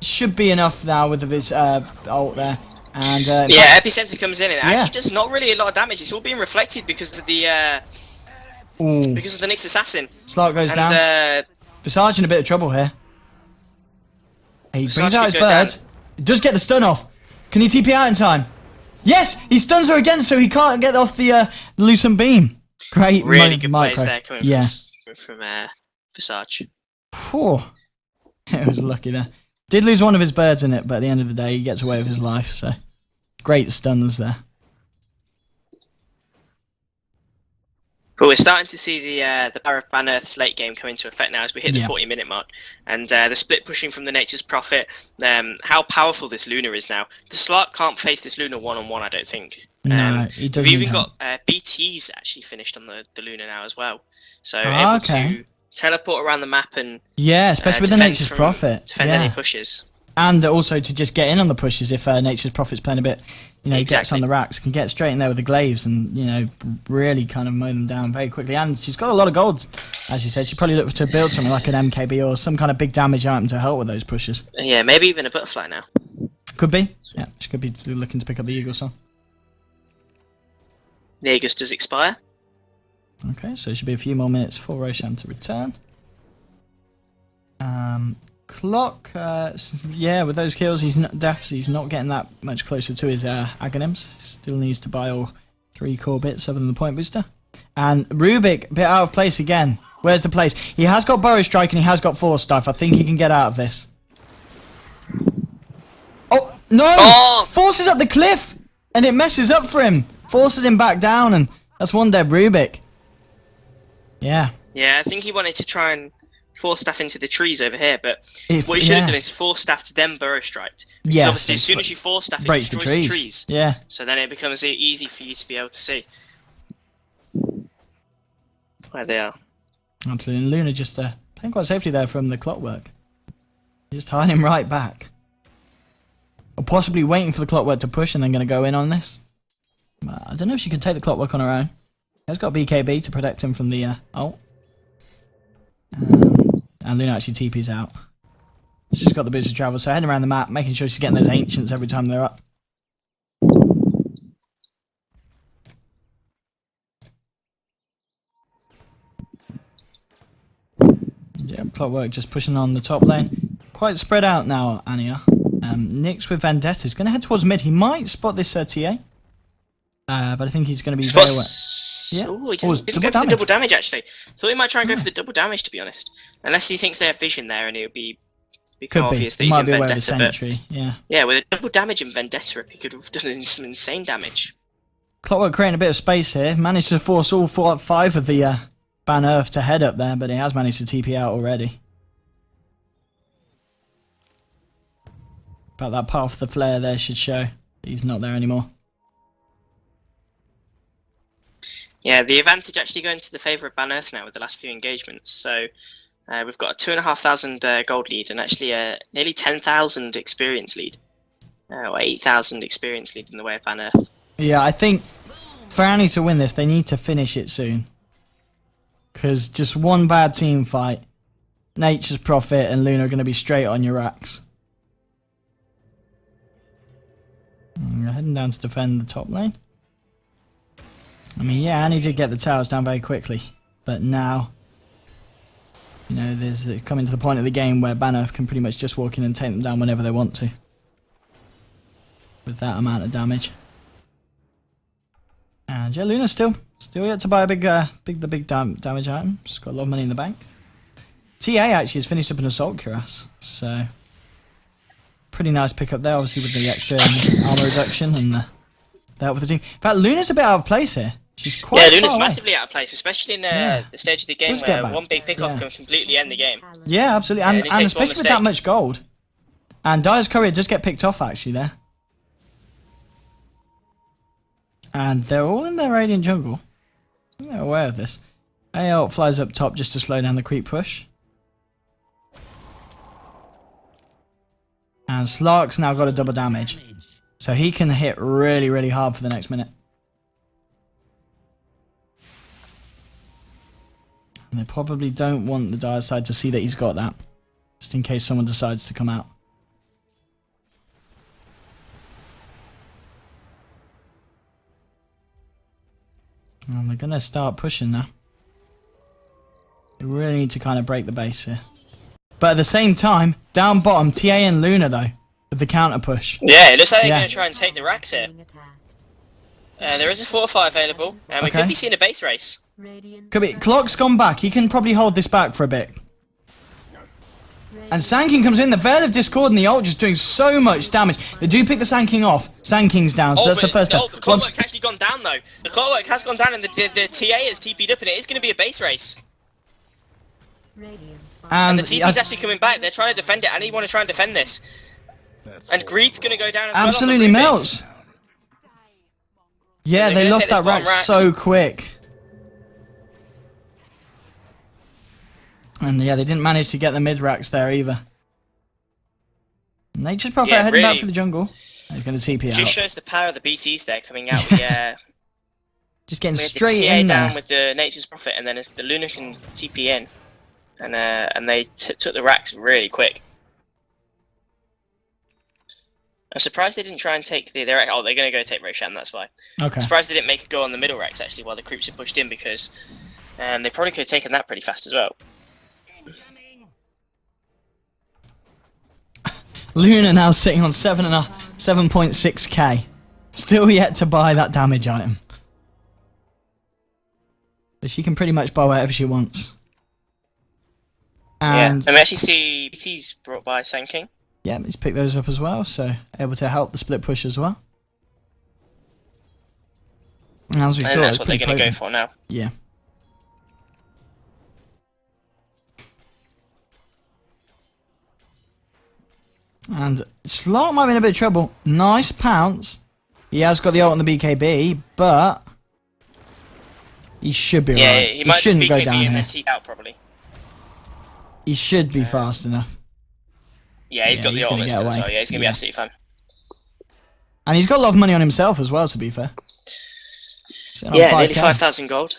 should be enough now with the ult there. And yeah, Epicenter comes in and it actually does not really a lot of damage. It's all being reflected because of the Nyx Assassin. Slark goes down. Visage in a bit of trouble here. He brings out his bird. He does get the stun off. Can he TP out in time? Yes! He stuns her again, so he can't get off the Lucent Beam. Great. Really good plays there coming from Visage. Phew. It was lucky there. Did lose one of his birds in it, but at the end of the day, he gets away with his life, so great stuns there. But we're starting to see the power of Ban Earth's late game come into effect now as we hit the 40-minute mark. And the split pushing from the Nature's Prophet, how powerful this Luna is now. The Slark can't face this Luna one-on-one, I don't think. No, he doesn't. We've even got BTs actually finished on the Luna now as well. So able to teleport around the map and especially with the Nature's Prophet. Defend any pushes. And also to just get in on the pushes if Nature's Prophet's playing a bit, gets on the racks, can get straight in there with the glaives and, really kind of mow them down very quickly. And she's got a lot of gold, as you said. She probably looked to build something like an MKB or some kind of big damage item to help with those pushes. Yeah, maybe even a butterfly now. Could be. Yeah, she could be looking to pick up the Eagle Song. The Aegis does expire. Okay, so it should be a few more minutes for Roshan to return. Clock, with those kills, he's not getting that much closer to his Aghanims. Still needs to buy all 3 core bits other than the point booster. And Rubik, a bit out of place again. Where's the place? He has got Burrow Strike and he has got Force Dive. I think he can get out of this. Oh, no! Oh! Forces up the cliff! And it messes up for him. Forces him back down and that's one dead Rubik. Yeah. Yeah, I think he wanted to try and Force Staff into the trees over here, but what he should have done is Force Staff to then Burrow Striked. Because obviously as soon as you Force Staff, it destroys the trees. Yeah. So then it becomes easy for you to be able to see where they are. Absolutely. And Luna just playing quite safely there from the Clockwork. Just hiding him right back. Or possibly waiting for the Clockwork to push and then going to go in on this. I don't know if she could take the Clockwork on her own. He's got BKB to protect him from the ult. And Luna actually TP's out. She's got the boost of travel, so heading around the map, making sure she's getting those ancients every time they're up. Yeah, Clockwork just pushing on the top lane. Quite spread out now, Anya. Nyx with Vendetta is going to head towards mid. He might spot this TA. But I think he's going to be very well. Yeah. Ooh, he didn't go for the double damage, actually. Thought he might try and go for the double damage, to be honest. Unless he thinks they have vision there and it would become obvious that he's in Vendetta. But, yeah, with a double damage in Vendetta, he could have done some insane damage. Clockwork creating a bit of space here. Managed to force all 5 of the Ban Earth to head up there, but he has managed to TP out already. But that path of the flare there should show he's not there anymore. Yeah, the advantage actually going to the favour of Ban Earth now with the last few engagements. So we've got a 2,500 gold lead and actually a nearly 10,000 experience lead. Or 8,000 experience lead in the way of Ban Earth. Yeah, I think for Annie to win this, they need to finish it soon. Because just one bad team fight, Nature's Prophet and Luna are going to be straight on your racks. And you're heading down to defend the top lane. I mean, yeah, Annie did get the towers down very quickly, but now, there's coming to the point of the game where Ban Earth can pretty much just walk in and take them down whenever they want to, with that amount of damage. And yeah, Luna's still yet to buy a big damage item. She's got a lot of money in the bank. TA actually has finished up an assault cuirass, so pretty nice pickup there, obviously with the extra armor reduction and the help with the team. In fact, Luna's a bit out of place here. She's quite Luna's massively out of place, especially in the stage of the game where one big pickoff can completely end the game. Yeah, absolutely. And especially with that much gold. And Dire's Courier does get picked off, actually, there. And they're all in their Radiant jungle. They're aware of this. AL flies up top just to slow down the creep push. And Slark's now got a double damage. So he can hit really, really hard for the next minute. And they probably don't want the Dire side to see that he's got that. Just in case someone decides to come out. going to start pushing now. They really need to kind of break the base here. But at the same time, down bottom, TA and Luna though, with the counter push. Yeah, it looks like they're going to try and take the racks here. There is a fortify available, and we could be seeing a base race. Could be. Clock's gone back. He can probably hold this back for a bit. And Sand King comes in. The Veil of Discord and the ult just doing so much damage. They do pick the Sand King off. Sand King's down, so that's the first time. The Clockwork's actually gone down though. The Clockwork has gone down, and the TA has TP'd up, and it is going to be a base race. And the TP's actually coming back. They're trying to defend it, and they want to try and defend this. And Greed's going to go down as well. Absolutely melts. Yeah, they lost that rack so quick. And yeah, they didn't manage to get the mid racks there either. Nature's Prophet heading back for the jungle. He's going to TP out. Just shows the power of the BTs there coming out. Just getting straight in there. Down with the Nature's Prophet, and then as the Luna can TP in. And they took the racks really quick. I'm surprised they didn't try and take the... they're going to go take Roshan, that's why. Okay. I'm surprised they didn't make a go on the middle racks, actually, while the creeps had pushed in, because they probably could have taken that pretty fast as well. Luna now sitting on 7.6k. Still yet to buy that damage item. But she can pretty much buy whatever she wants. And we actually see BT's brought by Sand King. Yeah, he's picked those up as well, so able to help the split push as well. And as we saw, that's what they're going to go for now. Yeah. And Slark might be in a bit of trouble. Nice pounce. He has got the ult on the BKB, but he should be alright. He might shouldn't just BKB go down and here. then TP out probably. He should be fast enough. Yeah, he's got the ult as well. Yeah, he's going to be absolutely fine. And he's got a lot of money on himself as well, to be fair. Yeah, nearly 5,000 gold.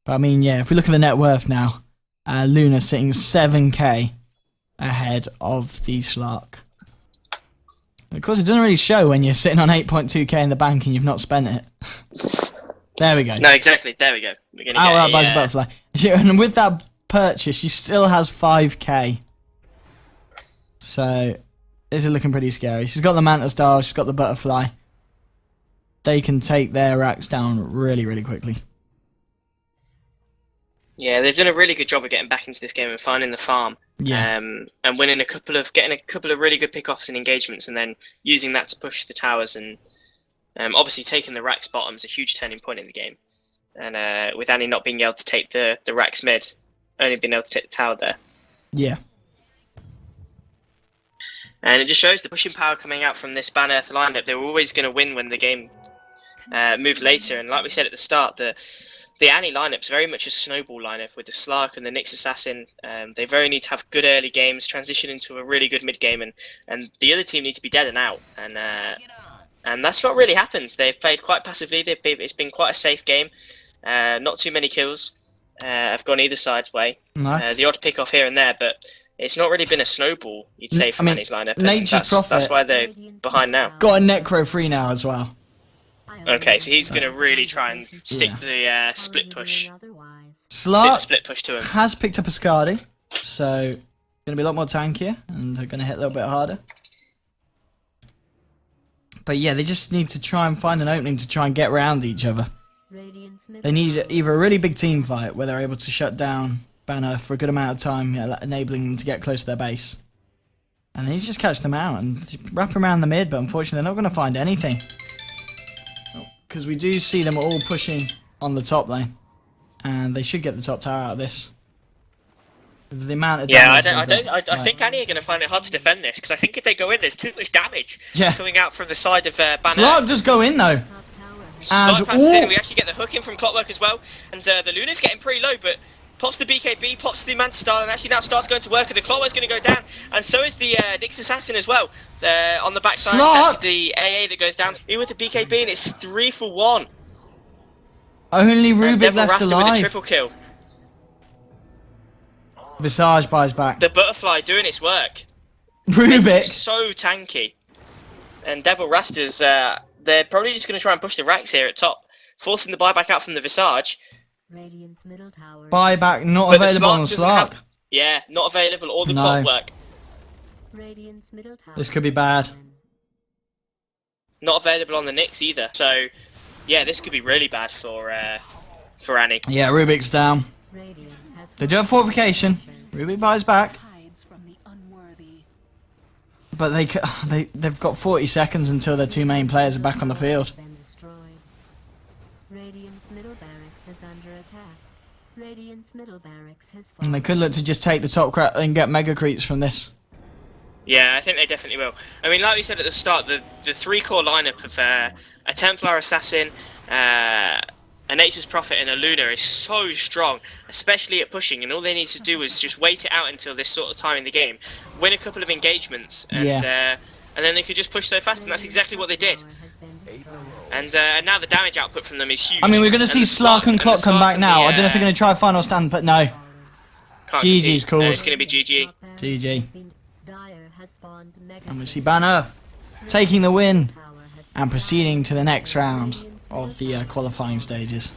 But I mean, yeah, if we look at the net worth now, Luna sitting 7k ahead of the Slark. Of course, it doesn't really show when you're sitting on 8.2k in the bank and you've not spent it. There we go. No, exactly. There we go. We're gonna outright buys a butterfly. And with that purchase, she still has 5k. So, this is looking pretty scary. She's got the Manta Star, she's got the butterfly. They can take their racks down really, really quickly. Yeah, they've done a really good job of getting back into this game and finding the farm. Yeah. And winning getting a couple of really good pickoffs and engagements, and then using that to push the towers, and obviously taking the racks bottom is a huge turning point in the game. And with Annie not being able to take the racks mid, only being able to take the tower there. Yeah. And it just shows the pushing power coming out from this Ban-Earth lineup. They were always going to win when the game moved later. And like we said at the start, the Annie lineup's very much a snowball lineup with the Slark and the Nyx Assassin. They very need to have good early games, transition into a really good mid game, and the other team need to be dead and out. And that's not really happened. They've played quite passively. It's been quite a safe game. Not too many kills have gone either side's way. No. The odd pick off here and there, but it's not really been a snowball, you'd say, from Annie's lineup. Nature's Prophet. That's why they're behind now. Got a Necro free now as well. Okay, so he's going to really try and stick the split push. Slark split push to him. Has picked up a Skadi, so going to be a lot more tankier, and they're going to hit a little bit harder. But yeah, they just need to try and find an opening to try and get around each other. They need either a really big team fight where they're able to shut down Ban-Earth for a good amount of time, enabling them to get close to their base. And then you just catch them out and wrap around the mid, but unfortunately they're not going to find anything. Because we do see them all pushing on the top lane. And they should get the top tower out of this. The amount of damage I think Annie are going to find it hard to defend this, because I think if they go in, there's too much damage coming out from the side of Ban-Earth. Slark does go in though. And we actually get the hook in from Clockwork as well, and the Luna's getting pretty low, but pops the BKB, pops the Manta Star, and actually now starts going to work, and the Clockwork's going to go down, and so is the Nyx Assassin as well. On the backside, it's actually the AA that goes down. He with the BKB, and it's 3 for 1. Only Rubik left alive. With a triple kill. Visage buys back. The butterfly doing its work. Rubik so tanky. And Devil Rasta's they're probably just going to try and push the racks here at top, forcing the buyback out from the Visage. Radiant's middle tower. Buyback not But the available on the doesn't Slark. Yeah, not available, or the No. clockwork. Radiant's middle tower. This could be bad. Not available on the Nyx either. So, yeah, this could be really bad for Annie. Yeah, Rubik's down. Radiant has They do have fortification. Rubik buys back. Hides from the unworthy. But they've got 40 seconds until their two main players are back on the field. been destroyed. Radiant's middle barracks is under attack. Radiant's middle barracks has fallen. And they could look to just take the top crap and get mega creeps from this. Yeah, I think they definitely will. I mean, like we said at the start, the 3-core lineup of a Templar Assassin, a Nature's Prophet, and a Luna is so strong, especially at pushing. And all they need to do is just wait it out until this sort of time in the game, win a couple of engagements, and then they could just push so fast. And that's exactly what they did. And now the damage output from them is huge. I mean, we're going to see Slark and Clock come back now. I don't know if they're going to try final stand, but no. GG's called. It's going to be GG. GG. And we see NOEarth taking the win and proceeding to the next round of the qualifying stages.